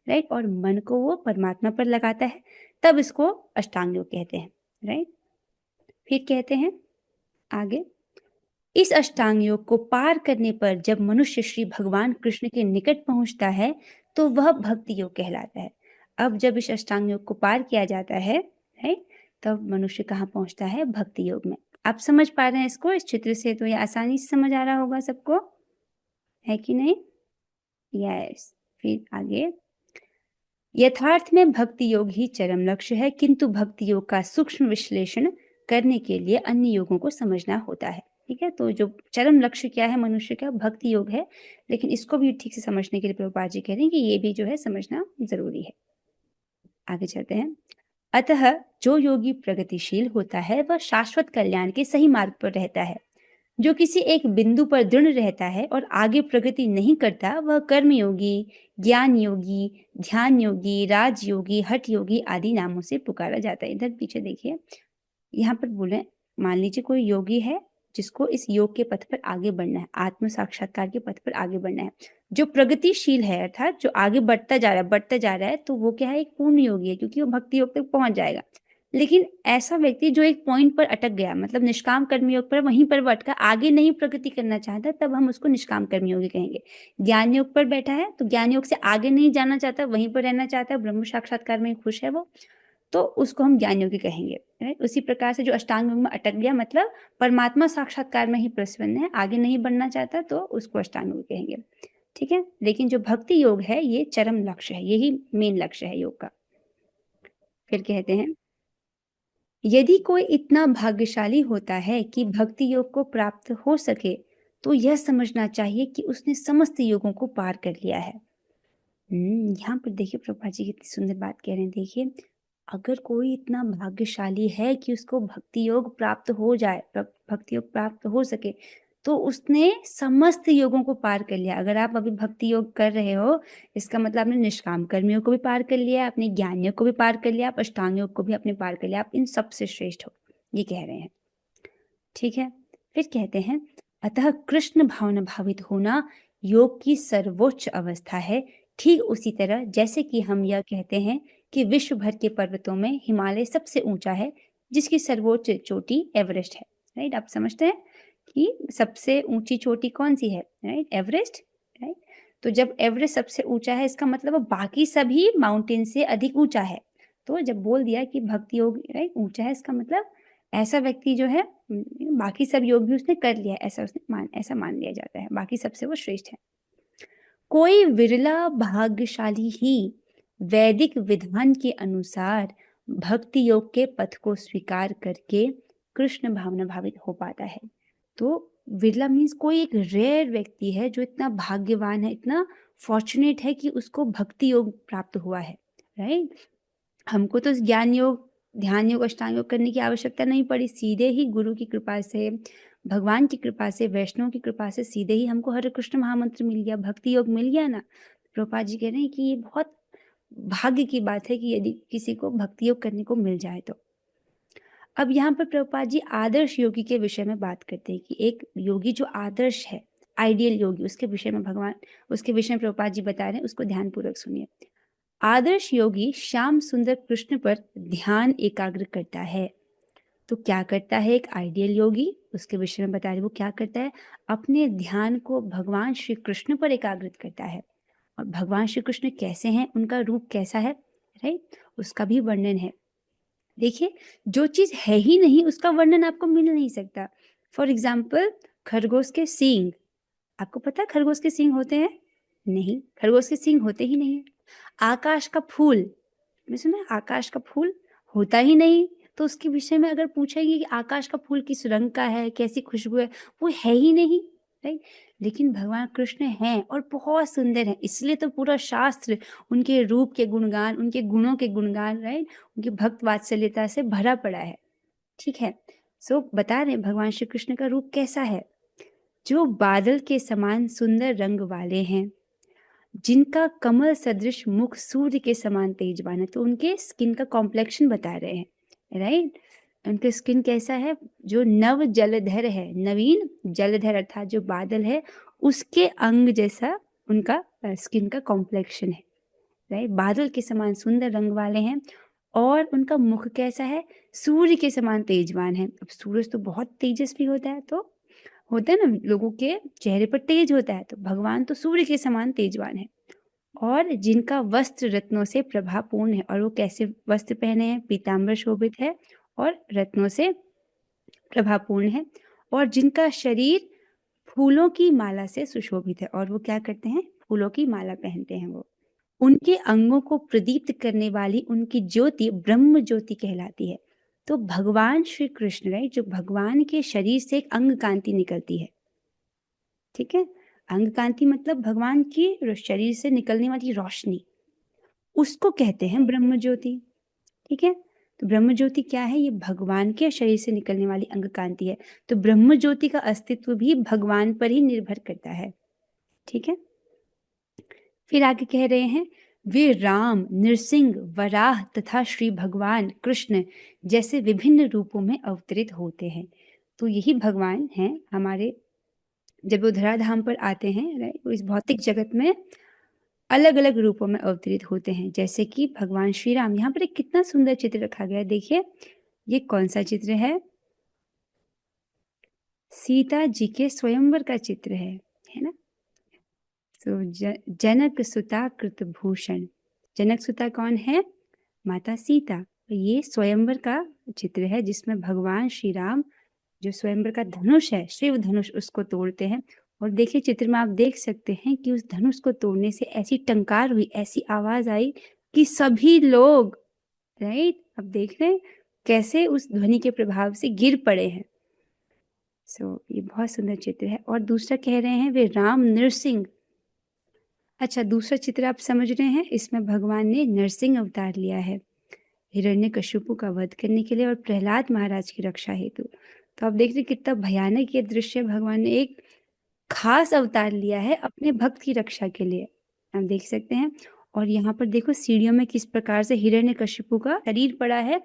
राइट? और मन को वो परमात्मा पर लगाता है, तब इसको अष्टांग योग कहते हैं, राइट? फिर कहते हैं आगे, इस अष्टांग योग को पार करने पर जब मनुष्य श्री भगवान कृष्ण के निकट पहुंचता है तो वह भक्ति योग कहलाता है। अब जब इस अष्टांग योग को पार किया जाता है, राइट, तब मनुष्य कहाँ पहुंचता है? भक्ति योग में। आप समझ पा रहे हैं इसको? इस चित्र से तो ये आसानी से समझ आ रहा होगा सबको, है कि नहीं? यस। फिर आगे, यथार्थ में भक्ति योग ही चरम लक्ष्य है, किंतु भक्ति योग का सूक्ष्म विश्लेषण करने के लिए अन्य योगों को समझना होता है। ठीक है, तो जो चरम लक्ष्य क्या है मनुष्य का? भक्ति योग है, लेकिन इसको भी ठीक से समझने के लिए प्रभुपाद जी कह रहे हैं कि ये भी जो है समझना जरूरी है। आगे चलते हैं। अतः जो योगी प्रगतिशील होता है वह शाश्वत कल्याण के सही मार्ग पर रहता है। जो किसी एक बिंदु पर दृढ़ रहता है और आगे प्रगति नहीं करता, वह कर्म योगी, ज्ञान योगी, ध्यान योगी, राज योगी, हठ योगी आदि नामों से पुकारा जाता है। इधर पीछे देखिए, यहाँ पर बोले, मान लीजिए कोई योगी है जिसको इस योग के पथ पर आगे बढ़ना है, आत्म साक्षात्कार के पथ पर आगे बढ़ना है। जो प्रगतिशील है, अर्थात जो आगे बढ़ता जा रहा है, तो वो क्या है? एक पूर्ण योगी है, क्योंकि वो भक्ति योग तक पहुंच जाएगा। लेकिन ऐसा व्यक्ति जो एक पॉइंट पर अटक गया, मतलब निष्काम कर्मयोग पर, वहीं पर वो अटका, आगे नहीं प्रगति करना चाहता, तब हम उसको निष्काम कर्मयोगी कहेंगे। ज्ञान योग पर बैठा है तो ज्ञान योग से आगे नहीं जाना चाहता, वहीं पर रहना चाहता है, ब्रह्म साक्षात्कार में खुश है वो, तो उसको हम ज्ञान योगी कहेंगे, राइट? उसी प्रकार से जो अष्टांग योग में अटक गया, मतलब परमात्मा साक्षात्कार में ही प्रसन्न है, आगे नहीं बढ़ना चाहता, तो उसको अष्टांग योग कहेंगे। ठीक है, लेकिन जो भक्ति योग है ये चरम लक्ष्य है, यही मेन लक्ष्य है योग का। फिर कहते हैं, यदि कोई इतना भाग्यशाली होता है कि भक्ति योग को प्राप्त हो सके, तो यह समझना चाहिए कि उसने समस्त योगों को पार कर लिया है। यहाँ पर देखिए प्रभुपाद जी कितनी सुंदर बात कह रहे हैं। देखिए, अगर कोई इतना भाग्यशाली है कि उसको भक्ति योग प्राप्त हो जाए, भक्ति योग प्राप्त हो सके, तो उसने समस्त योगों को पार कर लिया। अगर आप अभी भक्ति योग कर रहे हो, इसका मतलब आपने निष्काम कर्मियों को भी पार कर लिया, अपने ज्ञान योग को भी पार कर लिया, आप अष्टांग योग को भी अपने पार कर लिया, आप इन सबसे श्रेष्ठ हो, ये कह रहे हैं। ठीक है, फिर कहते हैं, अतः कृष्ण भावना भावित होना योग की सर्वोच्च अवस्था है। ठीक उसी तरह जैसे कि हम यह कहते हैं कि विश्व भर के पर्वतों में हिमालय सबसे ऊंचा है, जिसकी सर्वोच्च चोटी एवरेस्ट है, राइट? आप समझते हैं कि सबसे ऊंची चोटी कौन सी है, राइट? Everest, right? तो जब एवरेस्ट सबसे ऊंचा है, इसका मतलब बाकी सभी माउंटेन से अधिक ऊंचा है। तो जब बोल दिया कि भक्ति योग, राइट, ऊंचा है, इसका मतलब ऐसा व्यक्ति जो है, बाकी सब योग भी उसने कर लिया, ऐसा मान लिया जाता है, बाकी सबसे वो श्रेष्ठ है। कोई विरला भाग्यशाली ही वैदिक विधान के अनुसार भक्ति योग के पथ को स्वीकार करके कृष्ण भावना भावित हो पाता है। तो विरला मीन्स कोई एक रेयर व्यक्ति है जो इतना भाग्यवान है, इतना फॉर्चुनेट है कि उसको भक्ति योग प्राप्त हुआ है, राइट? हमको तो ज्ञान योग, ध्यान योग, अष्टांग योग करने की आवश्यकता नहीं पड़ी। सीधे ही गुरु की कृपा से, भगवान की कृपा से, वैष्णव की कृपा से सीधे ही हमको हरे कृष्ण महामंत्र मिल गया, भक्ति योग मिल गया ना। प्रभुपाद जी कह रहे हैं कि ये बहुत भाग्य की बात है कि यदि किसी को भक्ति योग करने को मिल जाए तो। अब यहाँ पर प्रभुपाद जी आदर्श योगी के विषय में बात करते हैं कि एक योगी जो आदर्श है, आइडियल योगी, उसके विषय में प्रभुपाद जी बता रहे हैं, उसको ध्यानपूर्वक सुनिए। आदर्श योगी श्याम सुंदर कृष्ण पर ध्यान एकाग्र करता है। तो क्या करता है एक आइडियल योगी, उसके विषय में बता रहे, वो क्या करता है, अपने ध्यान को भगवान श्री कृष्ण पर एकाग्रित करता है। और भगवान श्री कृष्ण कैसे हैं, उनका रूप कैसा है, राइट, उसका भी वर्णन है। देखिए, जो चीज है ही नहीं उसका वर्णन आपको मिल नहीं सकता। फॉर एग्जाम्पल, खरगोश के सींग, आपको पता है खरगोश के सींग होते हैं? नहीं, खरगोश के सींग होते ही नहीं है। आकाश का फूल, मैं सुना आकाश का फूल होता ही नहीं, तो उसके विषय में अगर पूछेंगे कि आकाश का फूल किस रंग का है, कैसी खुशबू है, वो है ही नहीं, राइट। लेकिन भगवान कृष्ण हैं और बहुत सुंदर हैं, इसलिए तो पूरा शास्त्र उनके रूप के गुणगान, उनके गुणों के गुणगान, राइट, उनकी भक्त वात्सल्यता से भरा पड़ा है। ठीक है, सो बता रहे भगवान श्री कृष्ण का रूप कैसा है, जो बादल के समान सुंदर रंग वाले हैं, जिनका कमल सदृश मुख सूर्य के समान तेजवान है। तो उनके स्किन का कॉम्प्लेक्शन बता रहे हैं, राइट। उनके स्किन कैसा है, जो नव जलधर है, नवीन जलधर अर्थात जो बादल है उसके अंग जैसा उनका स्किन का कॉम्प्लेक्शन है, राइट। बादल के समान सुंदर रंग वाले हैं और उनका मुख कैसा है, सूर्य के समान तेजवान है। अब सूरज तो बहुत तेजस्वी होता है, तो होता है ना, लोगों के चेहरे पर तेज होता है, तो भगवान तो सूर्य के समान तेजवान है। और जिनका वस्त्र रत्नों से प्रभापूर्ण है, और वो कैसे वस्त्र पहने हैं, पीताम्बर शोभित है और रत्नों से प्रभापूर्ण है। और जिनका शरीर फूलों की माला से सुशोभित है, और वो क्या करते हैं, फूलों की माला पहनते हैं। वो उनके अंगों को प्रदीप्त करने वाली उनकी ज्योति ब्रह्म ज्योति कहलाती है। तो भगवान श्री कृष्ण, राइट, जो भगवान के शरीर से एक अंग कांति निकलती है, ठीक है, अंग कांति मतलब भगवान की शरीर से निकलने वाली रोशनी, उसको कहते हैं ब्रह्म ज्योति। ठीक है, तो ब्रह्म ज्योति क्या है, ये भगवान के शरीर से निकलने वाली अंग कांति है। तो ब्रह्म ज्योति का अस्तित्व भी भगवान पर ही निर्भर करता है। ठीक है, फिर आगे कह रहे हैं, वे राम, नृसिंह, वराह तथा श्री भगवान कृष्ण जैसे विभिन्न रूपों में अवतरित होते हैं। तो यही भगवान हैं हमारे, जब वो धराधाम पर आते हैं, राइट, वो इस भौतिक जगत में अलग अलग रूपों में अवतरित होते हैं। जैसे कि भगवान श्री राम, यहाँ पर एक कितना सुंदर चित्र रखा गया है, देखिए ये कौन सा चित्र है, सीता जी के स्वयंवर का चित्र है ना। तो जनक सुता कृत भूषण, जनक सुता कौन है, माता सीता। ये स्वयंवर का चित्र है जिसमें भगवान श्री राम जो स्वयंवर का धनुष है, शिव धनुष, उसको तोड़ते हैं। और देखिए चित्र में आप देख सकते हैं कि उस धनुष को तोड़ने से ऐसी टंकार हुई, ऐसी आवाज आई कि सभी लोग, राइट, अब देख रहे हैं कैसे उस ध्वनि के प्रभाव से गिर पड़े हैं। ये बहुत सुंदर चित्र है। और दूसरा कह रहे हैं, वे राम नरसिंह। अच्छा, दूसरा चित्र आप समझ रहे हैं, इसमें भगवान ने नरसिंह अवतार लिया है हिरण्यकशिपु का वध करने के लिए और प्रहलाद महाराज की रक्षा हेतु। तो आप देख रहे कितना भयानक ये दृश्य, भगवान ने एक खास अवतार लिया है अपने भक्त की रक्षा के लिए, आप देख सकते हैं। और यहाँ पर देखो सीढ़ियों में किस प्रकार से हिरण्यकशिपु का शरीर पड़ा है,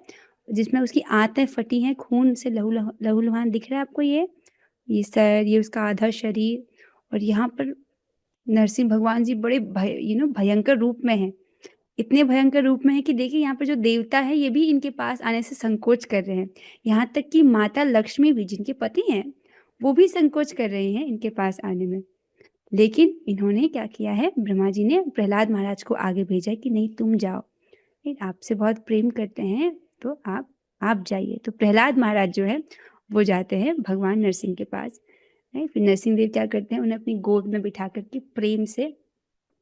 जिसमें उसकी आंतें फटी हैं, खून से लहूलुहान दिख रहा है आपको, ये सर, ये उसका आधा शरीर। और यहाँ पर नरसिंह भगवान जी बड़े भयंकर रूप में हैं, इतने भयंकर रूप में है कि देखिए यहाँ पर जो देवता है ये भी इनके पास आने से संकोच कर रहे हैं। यहाँ तक कि माता लक्ष्मी भी, जिनके पति हैं, वो भी संकोच कर रही हैं इनके पास आने में। लेकिन इन्होंने क्या किया है, ब्रह्मा जी ने प्रहलाद महाराज को आगे भेजा कि नहीं तुम जाओ, आपसे बहुत प्रेम करते हैं, तो आप जाइए। तो प्रहलाद महाराज जो है वो जाते हैं भगवान नरसिंह के पास। फिर नरसिंह देव क्या करते हैं, उन्हें अपनी गोद में बिठा करके प्रेम से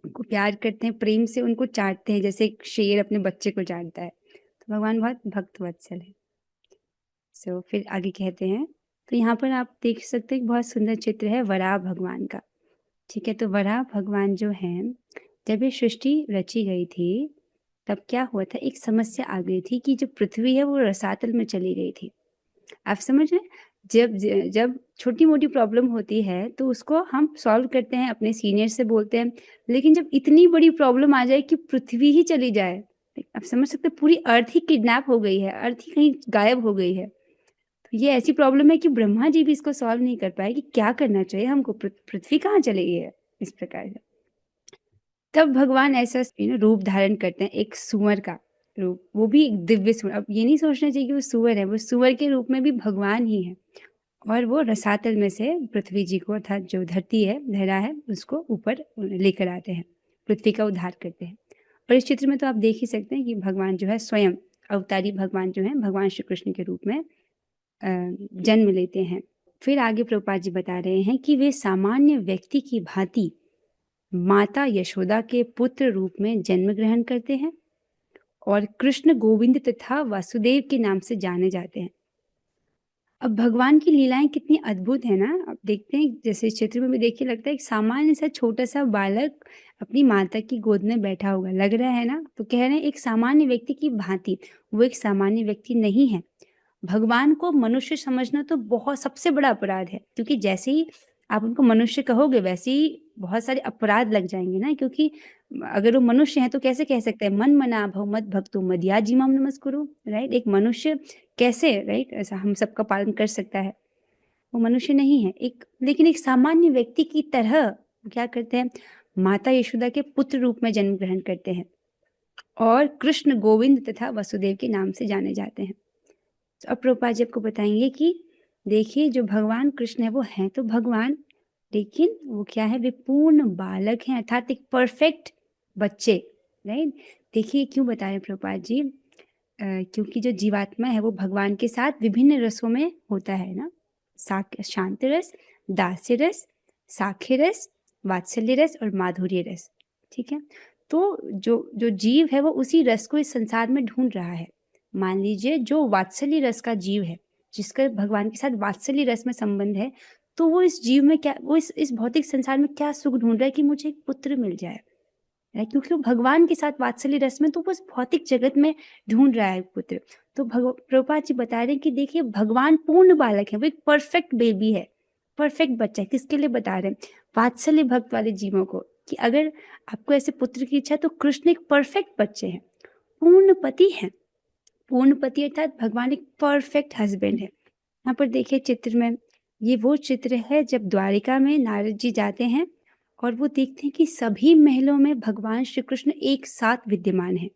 उनको प्यार करते हैं, प्रेम से उनको चाटते हैं जैसे एक शेर अपने बच्चे को चाटता है। तो भगवान बहुत भक्त वत्सल है। फिर आगे कहते हैं, तो यहाँ पर आप देख सकते हैं बहुत सुंदर चित्र है वराह भगवान का। ठीक है, तो वराह भगवान जो हैं, जब ये सृष्टि रची गई थी तब क्या हुआ था, एक समस्या आ गई थी कि जो पृथ्वी है वो रसातल में चली गई थी। आप समझ रहे हैं? जब छोटी मोटी प्रॉब्लम होती है तो उसको हम सॉल्व करते हैं, अपने सीनियर से बोलते हैं, लेकिन जब इतनी बड़ी प्रॉब्लम आ जाए कि पृथ्वी ही चली जाए, आप समझ सकते हैं, पूरी अर्थ ही किडनैप हो गई है, अर्थ ही कहीं गायब हो गई है, तो ये ऐसी प्रॉब्लम है कि ब्रह्मा जी भी इसको सॉल्व नहीं कर पाए कि क्या करना चाहिए हमको, पृथ्वी कहाँ चली गई है, इस प्रकार से। तब भगवान ऐसा रूप धारण करते हैं, एक सुअर का रूप, वो भी एक दिव्य सुअर। अब ये नहीं सोचना चाहिए कि वो सुअर है, वो सुअर के रूप में भी भगवान ही है, और वो रसातल में से पृथ्वी जी को, अर्थात जो धरती है, धरा है, उसको ऊपर लेकर आते हैं, पृथ्वी का उद्धार करते हैं। और इस चित्र में तो आप देख ही सकते हैं कि भगवान जो है स्वयं अवतारी भगवान जो है, भगवान श्री कृष्ण के रूप में जन्म लेते हैं। फिर आगे प्रभुपाद जी बता रहे हैं कि वे सामान्य व्यक्ति की भांति माता यशोदा के पुत्र रूप में जन्म ग्रहण करते हैं और कृष्ण, गोविंद तथा वासुदेव के नाम से जाने जाते हैं। अब भगवान की लीलाएं कितनी अद्भुत है ना, आप देखते हैं, जैसे इस चित्र में भी देखिए, लगता है एक सामान्य सा छोटा सा बालक अपनी माता की गोद में बैठा होगा, लग रहा है ना। तो कह रहे हैं एक सामान्य व्यक्ति की भांति, वो एक सामान्य व्यक्ति नहीं है। भगवान को मनुष्य समझना तो बहुत सबसे बड़ा अपराध है, क्योंकि जैसे ही आप उनको मनुष्य कहोगे वैसे ही बहुत सारे अपराध लग जाएंगे ना, क्योंकि अगर वो मनुष्य हैं तो कैसे कह सकते हैं मन मना भव मत भक्तो मदयाजिमाम नमस्कुरु, राइट। एक मनुष्य कैसे, राइट, ऐसा हम सबका पालन कर सकता है, वो मनुष्य नहीं है। लेकिन एक सामान्य व्यक्ति की तरह क्या करते हैं, माता यशोदा के पुत्र रूप में जन्म ग्रहण करते हैं और कृष्ण, गोविंद तथा वसुदेव के नाम से जाने जाते हैं। तो अब प्रभुपाद जी आपको बताएंगे कि देखिए, जो भगवान कृष्ण है वो हैं तो भगवान, लेकिन वो क्या है, वे पूर्ण बालक हैं, अर्थात एक परफेक्ट बच्चे, राइट। देखिए क्यों बता रहे हैं प्रभुपाद जी, क्योंकि जो जीवात्मा है वो भगवान के साथ विभिन्न रसों में होता है ना, शांत रस, दास्य रस, साख्य रस, वात्सल्य रस और माधुर्य रस, ठीक है। तो जो जीव है वो उसी रस को इस संसार में ढूंढ रहा है। मान लीजिए जो वात्सल्य रस का जीव है, जिसका भगवान के साथ वात्सल्य रस में संबंध है, तो वो इस जीव में क्या, वो इस भौतिक संसार में क्या सुख ढूंढ रहा है कि मुझे एक पुत्र मिल जाए, क्योंकि वो भगवान के साथ वात्सल्य रस में, तो वो इस भौतिक जगत में ढूंढ रहा है पुत्र। तो प्रभुपाद जी बता रहे हैं कि देखिए भगवान पूर्ण बालक है, वो एक परफेक्ट बेबी है, परफेक्ट बच्चा है। किसके लिए बता रहे हैं, वात्सल्य भक्त वाले जीवों को, कि अगर आपको ऐसे पुत्र की इच्छा है तो कृष्ण एक परफेक्ट बच्चे हैं, पूर्ण पति हैं। पूर्ण पति अर्थात भगवान एक परफेक्ट हस्बैंड है। यहाँ पर देखिए चित्र में, ये वो चित्र है जब द्वारिका में नारद जी जाते हैं और वो देखते हैं कि सभी महलों में भगवान श्री कृष्ण एक साथ विद्यमान है,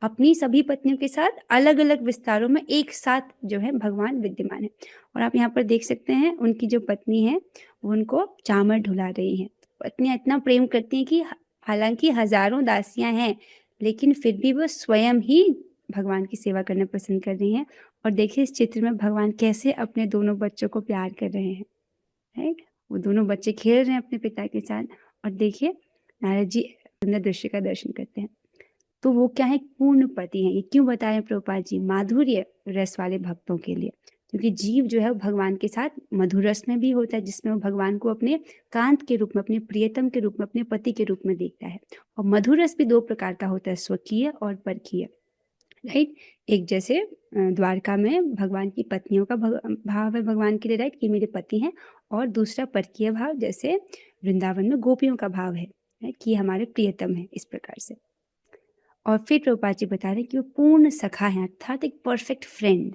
अपनी सभी पत्नियों के साथ अलग अलग विस्तारों में एक साथ जो है भगवान विद्यमान है। और आप यहाँ पर देख सकते हैं उनकी जो पत्नी है वो उनको चामर ढुला रही हैं। पत्नियां इतना प्रेम करती हैं कि हालांकि हजारों दासियां हैं, लेकिन फिर भी वो स्वयं ही भगवान की सेवा करना पसंद कर रही हैं। और देखिए इस चित्र में भगवान कैसे अपने दोनों बच्चों को प्यार कर रहे हैं, राइट। वो दोनों बच्चे खेल रहे हैं अपने पिता के साथ, और देखिए नारद जी सुंदर दृश्य का दर्शन करते हैं। तो वो क्या है, पूर्ण पति है। ये क्यों बता रहे हैं प्रभुपाद जी, माधुर्य रस वाले भक्तों के लिए, क्योंकि जीव जो है वो भगवान के साथ मधुर रस में भी होता है, जिसमें वो भगवान को अपने कांत के रूप में, अपने प्रियतम के रूप में, अपने पति के रूप में देखता है। और मधुर रस भी दो प्रकार का होता है, स्वकीय और परकीय, राइट। एक जैसे द्वारका में भगवान की पत्नियों का भाव है भगवान के लिए, राइट, कि मेरे पति हैं। और दूसरा परकीय भाव, जैसे वृंदावन में गोपियों का भाव है, कि हमारे प्रियतम है, इस प्रकार से। और फिर प्रभुपाद जी बता रहे हैं कि वो पूर्ण सखा है, अर्थात एक परफेक्ट फ्रेंड,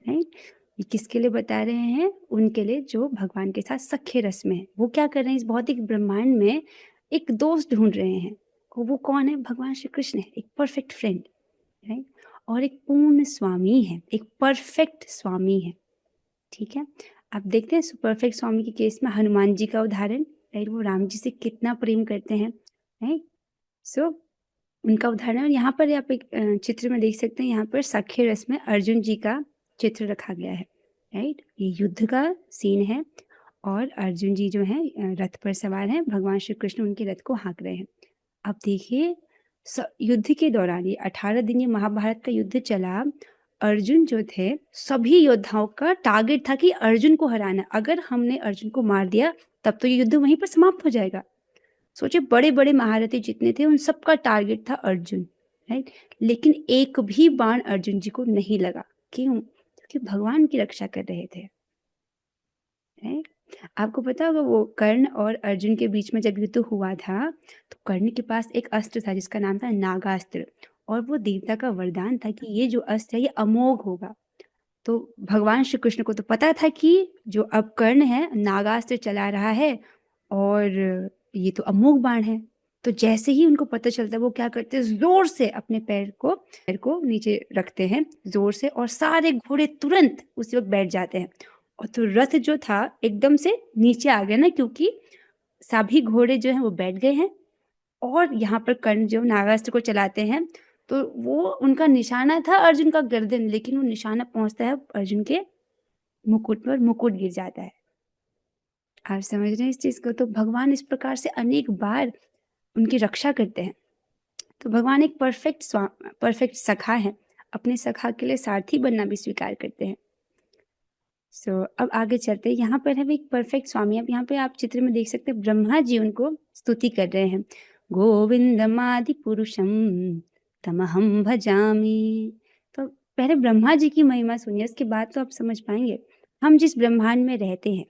राइट। ये किसके लिए बता रहे हैं, उनके लिए जो भगवान के साथ सख्य रस में है। वो क्या कर रहे हैं, इस भौतिक ब्रह्मांड में एक दोस्त ढूंढ रहे हैं, और वो कौन है, भगवान श्री कृष्ण है, एक परफेक्ट फ्रेंड, राइट। और एक पूर्ण स्वामी है, एक परफेक्ट स्वामी है, ठीक है। आप देखते हैं परफेक्ट स्वामी के केस में हनुमान जी का उदाहरण, राइट, वो राम जी से कितना प्रेम करते हैं, राइट। सो उनका उदाहरण, और यहाँ पर आप एक चित्र में देख सकते हैं, यहाँ पर सख्य रस में अर्जुन जी का चित्र रखा गया है, राइट। ये युद्ध का सीन है और अर्जुन जी जो है रथ पर सवार हैं, भगवान श्री कृष्ण उनके रथ को हाँक रहे हैं। अब देखिए युद्ध के दौरान, ये 18 दिन ये महाभारत का युद्ध चला, अर्जुन जो थे सभी योद्धाओं का टारगेट था कि अर्जुन को हराना। अगर हमने अर्जुन को मार दिया तब तो ये युद्ध वहीं पर समाप्त हो जाएगा। सोचिए, बड़े बड़े महारथी जितने थे उन सबका टारगेट था अर्जुन, राइट। लेकिन एक भी बाण अर्जुन जी को नहीं लगा। क्यों? क्योंकि भगवान की रक्षा कर रहे थे। राइट। आपको पता होगा वो कर्ण और अर्जुन के बीच में जब युद्ध हुआ था, तो कर्ण के पास एक अस्त्र था जिसका नाम था नागास्त्र, और वो देवता का वरदान था कि ये जो अस्त्र है ये अमोघ होगा। तो भगवान श्री कृष्ण को तो पता था कि जो अब कर्ण है नागास्त्र चला रहा है और ये तो अमोघ बाण है। तो जैसे ही उनको पता चलता है वो क्या करते हैं, जोर से अपने पैर को नीचे रखते हैं जोर से, और सारे घोड़े तुरंत उसी वक्त बैठ जाते हैं। और तो रथ जो था एकदम से नीचे आ गया ना, क्योंकि सभी घोड़े जो हैं वो बैठ गए हैं। और यहाँ पर कर्ण जो नागास्त्र को चलाते हैं, तो वो उनका निशाना था अर्जुन का गर्दन, लेकिन वो निशाना पहुंचता है अर्जुन के मुकुट पर, मुकुट गिर जाता है। आप समझ रहे हैं इस चीज को? तो भगवान इस प्रकार से अनेक बार उनकी रक्षा करते हैं। तो भगवान एक परफेक्ट सखा है, अपने सखा के लिए सारथी बनना भी स्वीकार करते हैं। अब आगे चलते हैं। यहाँ पर है एक परफेक्ट स्वामी। अब यहाँ पे आप चित्र में देख सकते हैं ब्रह्मा जी उनको स्तुति कर रहे हैं, गोविंदमादि पुरुषम तमहम भजामि। तो पहले ब्रह्मा जी की महिमा सुनिए, उसके बाद तो आप समझ पाएंगे। हम जिस ब्रह्मांड में रहते हैं,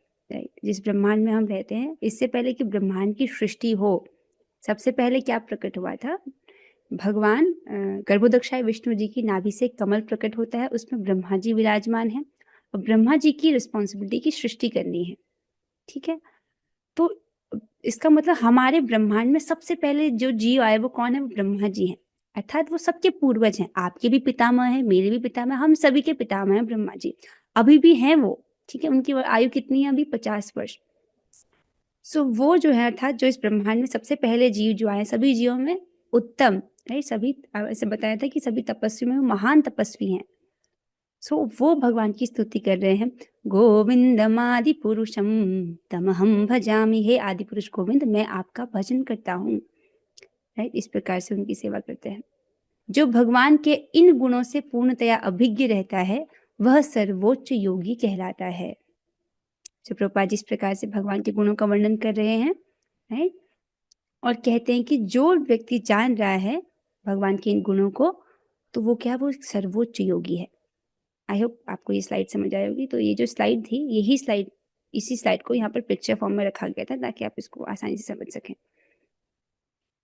जिस ब्रह्मांड में हम रहते हैं, इससे पहले कि ब्रह्मांड की सृष्टि हो, सबसे पहले क्या प्रकट हुआ था? भगवान गर्भोदक्षाय विष्णु जी की नाभि से कमल प्रकट होता है, उसमें ब्रह्मा जी विराजमान है, और ब्रह्मा जी की रिस्पॉन्सिबिलिटी की सृष्टि करनी है। ठीक है, तो इसका मतलब हमारे ब्रह्मांड में सबसे पहले जो जीव आए वो कौन है? वो ब्रह्मा जी हैं, अर्थात वो सबके पूर्वज हैं। आपके भी पितामह हैं, मेरे भी पितामह, हम सभी के पितामह हैं ब्रह्मा जी, अभी भी हैं वो। ठीक है, उनकी आयु कितनी है? अभी 50 वर्ष। वो जो है, अर्थात जो इस ब्रह्मांड में सबसे पहले जीव जो आए, सभी जीवों में उत्तम, सभी ऐसे बताया था कि सभी तपस्वी में महान तपस्वी हैं। वो भगवान की स्तुति कर रहे हैं, गोविंदमादि पुरुषम तमहम भजामि। हे आदि पुरुष गोविंद, मैं आपका भजन करता हूँ। राइट, इस प्रकार से उनकी सेवा करते हैं। जो भगवान के इन गुणों से पूर्णतया अभिज्ञ रहता है वह सर्वोच्च योगी कहलाता है। जो प्रभुपाद जिस प्रकार से भगवान के गुणों का वर्णन कर रहे हैं, राइट, और कहते हैं कि जो व्यक्ति जान रहा है भगवान के इन गुणों को, तो वो क्या, वो सर्वोच्च योगी है। आई होप आपको ये स्लाइड समझ आई होगी। तो ये जो स्लाइड थी, यही स्लाइड, इसी स्लाइड को यहाँ पर पिक्चर फॉर्म में रखा गया था ताकि आप इसको आसानी से समझ सकें।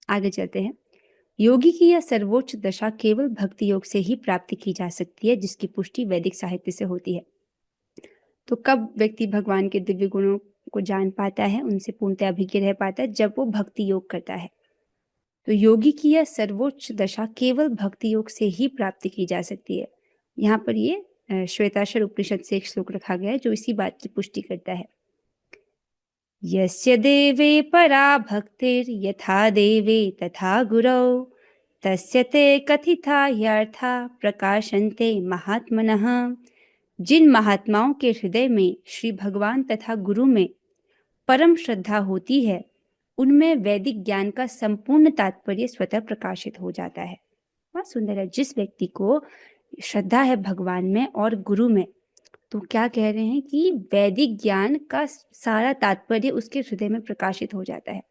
आगे चलते हैं। योगी की यह सर्वोच्च दशा केवल भक्ति योग से ही प्राप्त की जा सकती है, जिसकी पुष्टि वैदिक साहित्य से होती है। तो कब व्यक्ति भगवान के दिव्य गुणों को जान पाता है, उनसे पूर्णतः अभिज्ञ रह पाता है? जब वो भक्ति योग करता है। तो योगी की यह सर्वोच्च दशा केवल भक्ति योग से ही प्राप्त की जा सकती है। यहाँ पर ये श्वेताश्वर उपनिषद से एक श्लोक रखा गया है जो इसी बात की पुष्टि करता है। यस्य देवे परा भक्तिर् यथा देवे तथा गुरौ तस्य ते कथिता ह्यर्था प्रकाशन्ते महात्मनः। जिन महात्माओं के हृदय में श्री भगवान तथा गुरु में परम श्रद्धा होती है, उनमें वैदिक ज्ञान का संपूर्ण तात्पर्य स्वतः प्रकाशित हो जाता है। बहुत सुंदर है। जिस व्यक्ति को श्रद्धा है भगवान में और गुरु में, तो क्या कह रहे हैं कि वैदिक ज्ञान का सारा तात्पर्य उसके हृदय में प्रकाशित हो जाता है।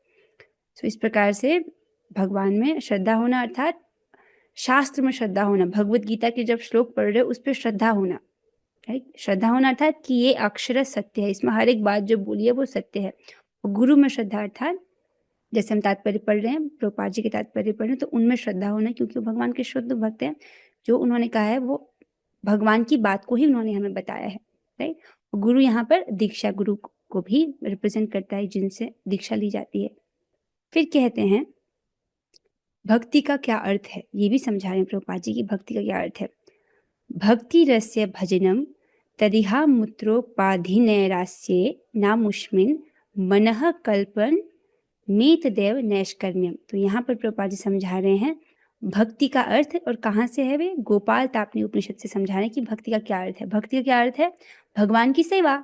इस प्रकार से भगवान में श्रद्धा होना, अर्थात शास्त्र में श्रद्धा होना, भगवत गीता के जब श्लोक पढ़ रहे हो उस पर श्रद्धा होना, राइट। श्रद्धा होना अर्थात कि ये अक्षर सत्य है, इसमें हर एक बात जो बोली है वो सत्य है। और गुरु में श्रद्धा अर्थात जैसे हम तात्पर्य पढ़ रहे हैं, प्रभुपाद जी के तात्पर्य पढ़ रहे हैं, तो उनमें श्रद्धा होना, क्योंकि वो भगवान के शुद्ध भक्त हैं। जो उन्होंने कहा है वो भगवान की बात को ही उन्होंने हमें बताया है, राइट। गुरु यहाँ पर दीक्षा गुरु को भी रिप्रेजेंट करता है, जिनसे दीक्षा ली जाती है। फिर कहते हैं भक्ति का क्या अर्थ है, ये भी समझा रहे हैं प्रभुपाद जी की भक्ति का क्या अर्थ है। भक्ति रस्य भजनम तदिहा मूत्रोपाधिनैरास्ये नामुष्मिन मनः कल्पन मेतदेव नैष्कर्म्यम। तो यहाँ पर प्रभुपाद जी समझा रहे हैं भक्ति का अर्थ, और कहाँ से है वे? गोपाल तापनी उपनिषद से समझा रहे हैं कि भक्ति का क्या अर्थ है। भक्ति का क्या अर्थ है? भगवान की सेवा।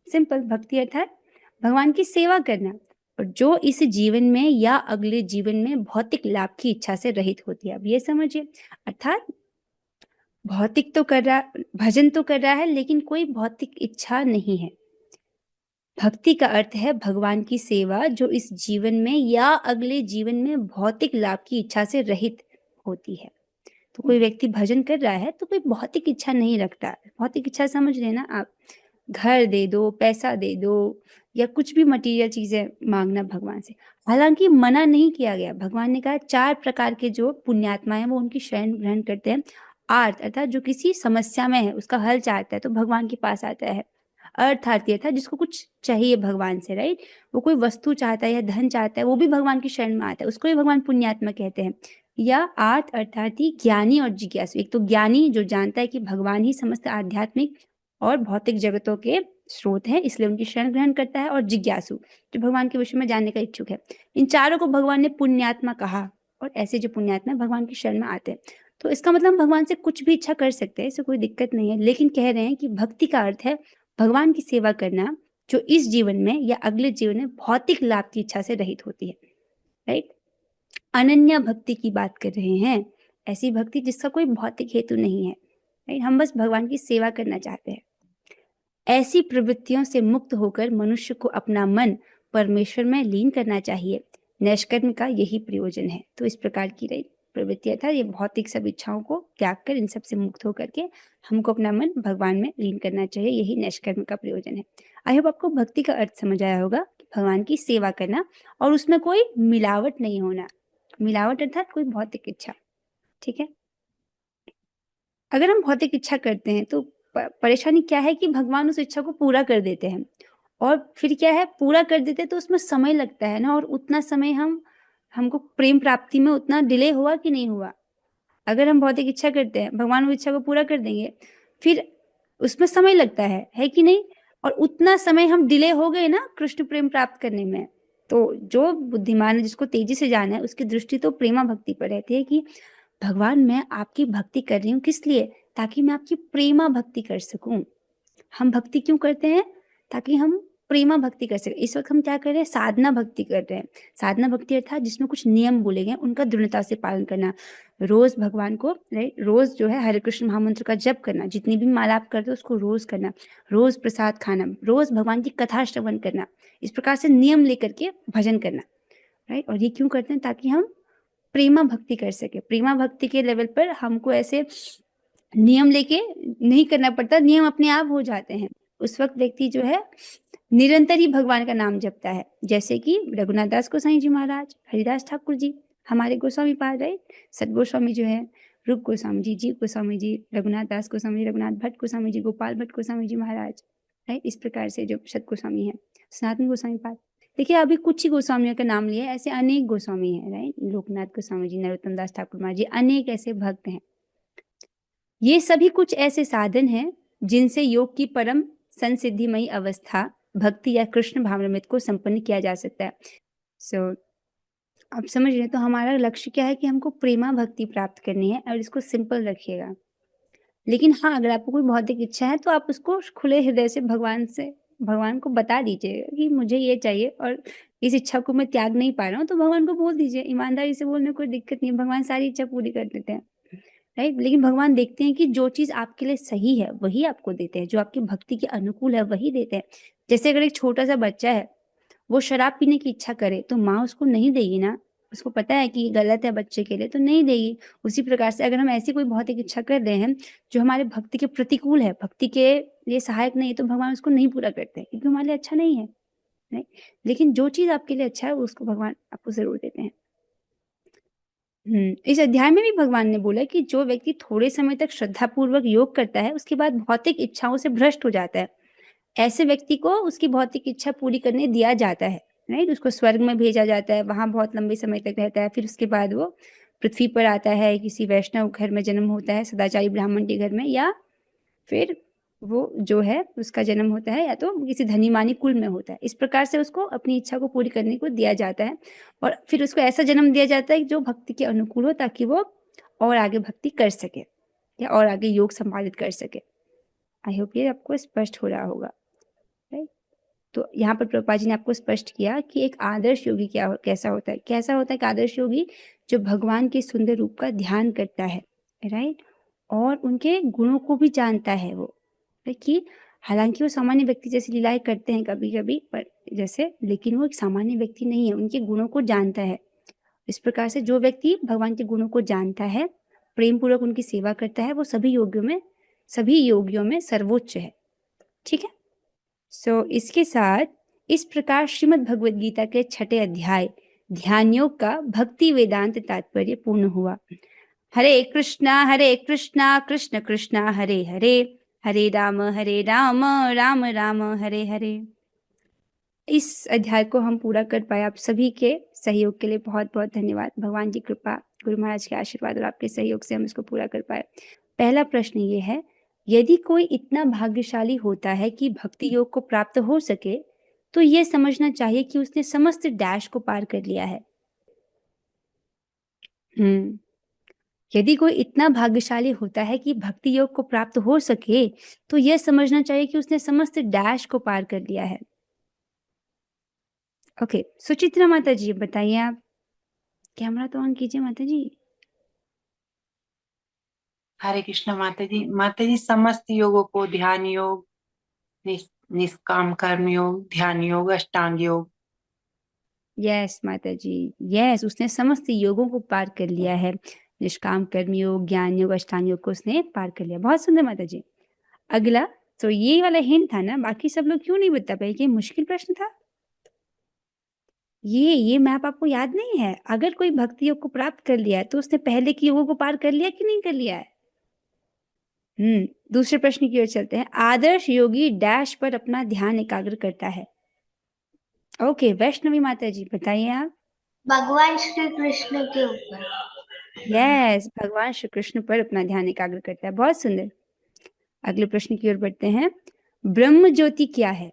सिंपल, भक्ति अर्थात भगवान की सेवा करना, और जो इस जीवन में या अगले जीवन में भौतिक लाभ की इच्छा से रहित होती है। अब ये समझिए, अर्थात भौतिक तो कर रहा, भजन तो कर रहा है, लेकिन कोई भौतिक इच्छा नहीं है। भक्ति का अर्थ है भगवान की सेवा जो इस जीवन में या अगले जीवन में भौतिक लाभ की इच्छा से रहित होती है। तो कोई व्यक्ति भजन कर रहा है तो कोई भौतिक इच्छा नहीं रखता। भौतिक इच्छा समझ लेना आप, घर दे दो, पैसा दे दो या कुछ भी मटेरियल चीजें मांगना भगवान से। हालांकि मना नहीं किया गया, भगवान ने कहा 4 प्रकार के जो पुण्यात्मा हैं वो उनकी शरण ग्रहण करते हैं। आर्त अर्थात जो किसी समस्या में है, उसका हल चाहता है तो भगवान के पास आता है। अर्थार्थी अर्थात जिसको कुछ चाहिए भगवान से, राइट, वो कोई वस्तु चाहता है या धन चाहता है, वो भी भगवान की शरण में आता है, उसको भी भगवान पुण्यात्मा कहते हैं। या आर्त अर्थार्थी ज्ञानी और जिज्ञासु। एक तो ज्ञानी जो जानता है कि भगवान ही समस्त आध्यात्मिक और भौतिक जगतों के स्रोत हैं, इसलिए उनकी शरण ग्रहण करता है। और जिज्ञासु जो भगवान के विषय में जानने का इच्छुक है। इन चारों को भगवान ने पुण्यात्मा कहा, और ऐसे जो पुण्यात्मा भगवान की शरण में आते हैं। तो इसका मतलब हम भगवान से कुछ भी इच्छा कर सकते हैं, इससे कोई दिक्कत नहीं है। लेकिन कह रहे हैं कि भक्ति का अर्थ है भगवान की सेवा करना जो इस जीवन में या अगले जीवन में भौतिक लाभ की इच्छा से रहित होती है, राइट। अनन्या भक्ति की बात कर रहे हैं, ऐसी भक्ति जिसका कोई भौतिक हेतु नहीं है, राइट। हम बस भगवान की सेवा करना चाहते हैं। ऐसी प्रवृत्तियों से मुक्त होकर मनुष्य को अपना मन परमेश्वर में लीन करना चाहिए। नैष्कर्म का यही प्रयोजन है। तो इस प्रकार की रही प्रवृत्ति था, ये भौतिक सब इच्छाओं को त्याग कर इन सब से मुक्त होकर के हमको अपना मन भगवान में लीन करना चाहिए, यही नैष्कर्म का प्रयोजन है। आई होप आपको भक्ति का अर्थ समझ आया होगा, भगवान की सेवा करना और उसमें कोई मिलावट नहीं होना। मिलावट अर्थात कोई भौतिक इच्छा, ठीक है। अगर हम भौतिक इच्छा करते हैं तो परेशानी क्या है कि भगवान उस इच्छा को पूरा कर देते हैं, और फिर क्या है, पूरा कर देते हैं तो उसमें समय लगता है ना, और उतना समय हमको प्रेम प्राप्ति में उतना डिले हुआ कि नहीं हुआ। अगर हम भौतिक इच्छा करते हैं, भगवान वो इच्छा को पूरा कर देंगे, फिर उसमें समय लगता है कि नहीं, और उतना समय हम डिले हो गए ना कृष्ण प्रेम प्राप्त करने में। तो जो बुद्धिमान है, जिसको तेजी से जाना है, उसकी दृष्टि तो प्रेमा भक्ति पर रहती है कि भगवान मैं आपकी भक्ति कर रही हूँ, किस लिए, ताकि मैं आपकी प्रेमा भक्ति कर सकूं। हम भक्ति क्यों करते हैं, ताकि हम प्रेमा भक्ति कर सकें। इस वक्त हम क्या कर रहे हैं, साधना भक्ति कर रहे हैं। साधना भक्ति अर्थात जिसमें कुछ नियम बोले गए, उनका दृढ़ता से पालन करना। रोज भगवान को, राइट, रोज जो है हरे कृष्ण महामंत्र का जप करना, जितनी भी माला आप करते हो उसको रोज करना, रोज प्रसाद खाना, रोज भगवान की कथा श्रवण करना, इस प्रकार से नियम लेकर के भजन करना, राइट। और ये क्यों करते हैं, ताकि हम प्रेमा भक्ति कर सके। प्रेमा भक्ति के लेवल पर हमको ऐसे नियम लेके नहीं करना पड़ता, नियम अपने आप हो जाते हैं। उस वक्त व्यक्ति जो है निरंतर ही भगवान का नाम जपता है, जैसे कि रघुनाथ दास गोसाई जी महाराज, हरिदास ठाकुर जी, हमारे गोस्वामी पाद, राइट, सत गोस्वामी जो है, रूप गोस्वामी जी, जीव गोस्वामी जी, रघुनाथ दास गोस्वामी, रघुनाथ भट्ट गोस्वामी जी, गोपाल भट्ट गोस्वामी जी महाराज, राइट। इस प्रकार से जो सत गोस्वामी है, सनातन गोस्वामी पाद। देखिए अभी कुछ ही गोस्वामियों का नाम लिया, ऐसे अनेक गोस्वामी हैं, राइट। लोकनाथ गोस्वामी जी, नरोत्तम दास ठाकुर महाराज जी, अनेक ऐसे भक्त हैं। ये सभी कुछ ऐसे साधन हैं जिनसे योग की परम संसिद्धिमयी अवस्था भक्ति या कृष्ण भावनामृत को संपन्न किया जा सकता है। आप समझ रहे हैं, तो हमारा लक्ष्य क्या है कि हमको प्रेमा भक्ति प्राप्त करनी है, और इसको सिंपल रखिएगा। लेकिन हाँ, अगर आपको कोई भौतिक इच्छा है तो आप उसको खुले हृदय से भगवान को बता दीजिए कि मुझे ये चाहिए और इस इच्छा को मैं त्याग नहीं पा रहा हूँ, तो भगवान को बोल दीजिए। ईमानदारी से बोलने में कोई दिक्कत नहीं है, भगवान सारी इच्छा पूरी कर देते हैं, राइट। लेकिन भगवान देखते हैं कि जो चीज आपके लिए सही है वही आपको देते हैं, जो आपकी भक्ति के अनुकूल है वही देते हैं। जैसे अगर एक छोटा सा बच्चा है, वो शराब पीने की इच्छा करे तो माँ उसको नहीं देगी ना, उसको पता है कि गलत है बच्चे के लिए, तो नहीं देगी। उसी प्रकार से अगर हम ऐसी कोई भौतिक इच्छा कर रहे हैं जो हमारे भक्ति के प्रतिकूल है, भक्ति के लिए सहायक नहीं है, तो भगवान उसको नहीं पूरा करते, क्योंकि हमारे लिए अच्छा नहीं है, नहीं। लेकिन जो चीज आपके लिए अच्छा है उसको भगवान आपको जरूर देते हैं। इस अध्याय में भी भगवान ने बोला कि जो व्यक्ति थोड़े समय तक श्रद्धा पूर्वक योग करता है, उसके बाद भौतिक इच्छाओं से भ्रष्ट हो जाता है, ऐसे व्यक्ति को उसकी भौतिक इच्छा पूरी करने दिया जाता है, राइट। उसको स्वर्ग में भेजा जाता है, वहां बहुत लंबे समय तक रहता है, फिर उसके बाद वो पृथ्वी पर आता है, किसी वैष्णव घर में जन्म होता है, सदाचारी ब्राह्मण के घर में, या फिर वो जो है उसका जन्म होता है या तो किसी धनी मानी कुल में होता है। इस प्रकार से उसको अपनी इच्छा को पूरी करने को दिया जाता है, और फिर उसको ऐसा जन्म दिया जाता है जो भक्ति के अनुकूल हो, ताकि वो और आगे भक्ति कर सके या और आगे योग संपादित कर सके। आई होप ये आपको स्पष्ट हो रहा होगा, राइट। तो यहाँ पर प्रभुपाद जी ने आपको स्पष्ट किया कि एक आदर्श योगी कैसा होता है कि आदर्श योगी जो भगवान के सुंदर रूप का ध्यान करता है, राइट, और उनके गुणों को भी जानता है वो, कि हालांकि वो सामान्य व्यक्ति जैसी लीलाएं करते हैं कभी कभी पर जैसे, लेकिन वो एक सामान्य व्यक्ति नहीं है, उनके गुणों को जानता है। इस प्रकार से जो व्यक्ति भगवान के गुणों को जानता है, प्रेम पूर्वक उनकी सेवा करता है, वो सभी योगियों में सर्वोच्च है। ठीक है। सो इसके साथ इस प्रकार श्रीमद् भगवद गीता के 6ठे अध्याय ध्यान योग का भक्ति वेदांत तात्पर्य पूर्ण हुआ। हरे कृष्णा कृष्ण कृष्णा हरे हरे, हरे राम राम राम हरे हरे। इस अध्याय को हम पूरा कर पाए। आप सभी के सहयोग के लिए बहुत बहुत धन्यवाद। भगवान की कृपा, गुरु महाराज के आशीर्वाद और आपके सहयोग से हम इसको पूरा कर पाए। पहला प्रश्न ये है, यदि कोई इतना भाग्यशाली होता है कि भक्ति योग को प्राप्त हो सके, तो यह समझना चाहिए कि उसने समस्त डैश को पार कर लिया है। यदि कोई इतना भाग्यशाली होता है कि भक्ति योग को प्राप्त हो सके, तो यह समझना चाहिए कि उसने समस्त डैश को पार कर लिया है। ओके, सुचित्रा माता जी बताइए, आप कैमरा तो ऑन कीजिए माता जी। हरे कृष्ण माता जी समस्त योगों को ध्यान योग, निष्काम कर्म योग, ध्यान योग, अष्टांग योग। यस माता जी, यस, उसने समस्त योगों को पार कर लिया है। निष्काम कर्म योग, ज्ञान योग, अष्टांग योग को उसने पार कर लिया। बहुत सुंदर माता जी। अगला, तो ये वाला हिंट था ना, बाकी सब लोग क्यों नहीं बता पाए? ये मुश्किल प्रश्न था। ये मैप आपको याद नहीं है? अगर कोई भक्ति योग को प्राप्त कर लिया है तो उसने पहले के योगों को पार कर लिया कि नहीं कर लिया है? दूसरे प्रश्न की ओर चलते हैं। आदर्श योगी डैश पर अपना ध्यान एकाग्र करता है। ओके, वैष्णवी माता जी बताइए आप। भगवान श्री कृष्ण के ऊपर। यस, भगवान श्री कृष्ण पर अपना ध्यान एकाग्र करता है। बहुत सुंदर। अगले प्रश्न की ओर बढ़ते हैं। ब्रह्म ज्योति क्या है?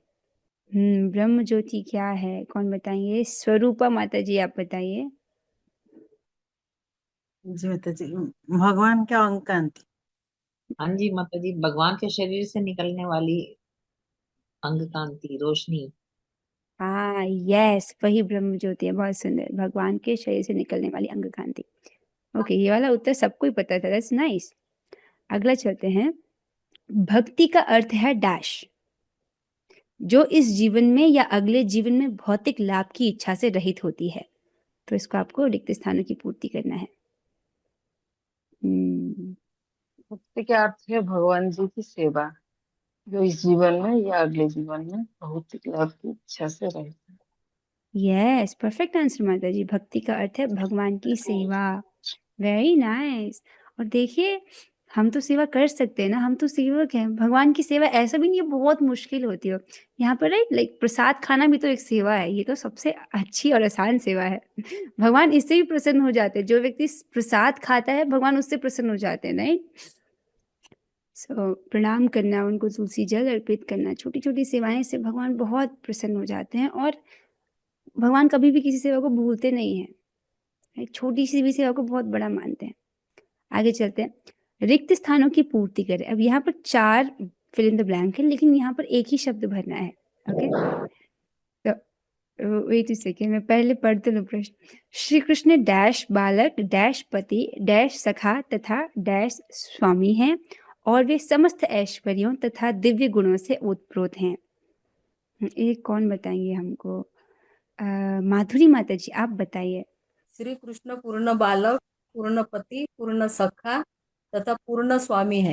ब्रह्म ज्योति क्या है, कौन बताएंगे? स्वरूपा माता जी आप बताइए। जी माता जी, भगवान का अंग कांति। हाँ जी माता जी, भगवान के शरीर से निकलने वाली अंग कांति, रोशनी। हाँ, यस, वही ब्रह्म ज्योति है। बहुत सुंदर, भगवान के शरीर से निकलने वाली अंग कांति। ओके, ये वाला उत्तर सबको ही पता था। That's nice. अगला चलते हैं। भक्ति का अर्थ है डैश, जो इस जीवन में या अगले जीवन में भौतिक लाभ की इच्छा से रहित होती है। तो इसको आपको रिक्त स्थानों की पूर्ति करना है। भक्ति का अर्थ है भगवान जी की सेवा, जो इस जीवन में या अगले जीवन में भौतिक लाभ की इच्छा से रहे। यस, परफेक्ट आंसर माता जी। भक्ति का अर्थ है भगवान की सेवा। Very nice. और देखिए, हम तो सेवा कर सकते हैं ना, हम तो सेवक हैं। भगवान की सेवा ऐसा भी नहीं है बहुत मुश्किल होती हो। यहाँ पर राइट, लाइक प्रसाद खाना भी तो एक सेवा है। ये तो सबसे अच्छी और आसान सेवा है। भगवान इससे भी प्रसन्न हो जाते हैं। जो व्यक्ति प्रसाद खाता है, भगवान उससे प्रसन्न हो जाते हैं। राइट, सो प्रणाम करना, उनको तुलसी जल अर्पित करना, छोटी छोटी सेवाएं से भगवान बहुत प्रसन्न हो जाते हैं। और भगवान कभी भी किसी सेवा को भूलते नहीं है। छोटी सी भी सेवा को बहुत बड़ा मानते हैं। आगे चलते हैं। रिक्त स्थानों की पूर्ति करें। अब यहाँ पर 4 फिल इन द ब्लैंक है, लेकिन यहाँ पर एक ही शब्द भरना है। ओके, तो वेट अ सेकेंड, मैं पहले पढ़ते लूं प्रश्न। श्री कृष्ण डैश बालक डैश पति डैश सखा तथा डैश स्वामी हैं, और वे समस्त ऐश्वर्यों तथा दिव्य गुणों से ओतप्रोत हैं। एक कौन बताएंगे हमको? माधुरी माता जी आप बताइए। श्री कृष्ण पूर्ण बालक, पूर्ण पति, पूर्ण सखा तथा पूर्ण स्वामी है।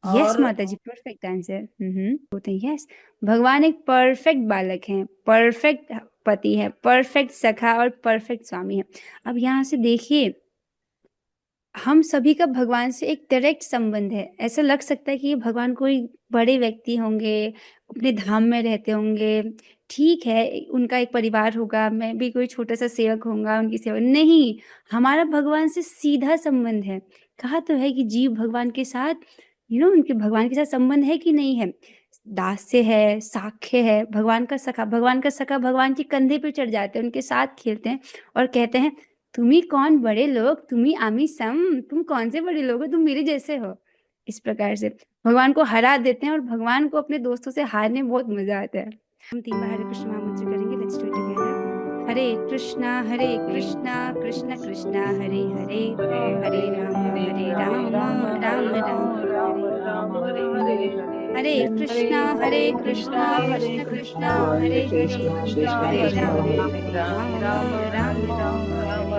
यस माता जी, परफेक्ट आंसर। होते हैं। यस, भगवान एक परफेक्ट बालक हैं, परफेक्ट पति है, परफेक्ट सखा और परफेक्ट स्वामी है। अब यहाँ से देखिए, हम सभी का भगवान से एक डायरेक्ट संबंध है। ऐसा लग सकता है कि ये भगवान कोई बड़े व्यक्ति होंगे, अपने धाम में रहते होंगे, ठीक है, उनका एक परिवार होगा, मैं भी कोई छोटा सा सेवक होऊंगा उनकी सेवा। नहीं, हमारा भगवान से सीधा संबंध है। कहा तो है कि जीव भगवान के साथ उनके भगवान के साथ संबंध है कि नहीं है। दास्य है, साख्य है, भगवान का सखा। भगवान का सखा भगवान के कंधे पे चढ़ जाते हैं, उनके साथ खेलते हैं और कहते हैं, तुम्ही कौन बड़े लोग, तुम्ही आमी सम, तुम कौन से बड़े लोग हो, तुम मेरे जैसे हो। इस प्रकार से भगवान को हरा देते हैं, और भगवान को अपने दोस्तों से हारने में बहुत मजा आता है। हम 3 बार हरे कृष्ण महामंत्र करेंगे। Let's do it together. Hare Krishna Krishna Krishna Hare Hare, Hare Ram Ram Ram Ram Hare Hare. Hare Krishna Krishna Krishna Hare Hare, Hare Ram Ram Ram.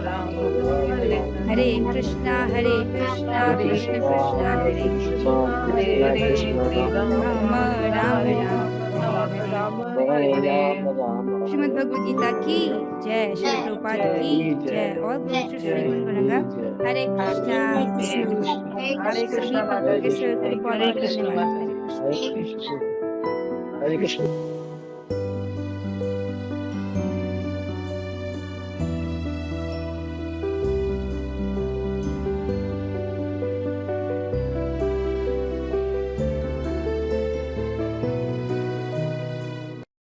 Hare Krishna Krishna Krishna Hare Ram Ram Shrimad Bhagavad Gita की जय। श्री प्रभुपाद की जय। और गुरु श्री गुरु गौरंगा हरे कृष्णा हरे कृष्णा माता जी। सभी भक्तों के हरे बहुत बहुत कृष्णा धन्यवाद। माता जी। हरे कृष्ण।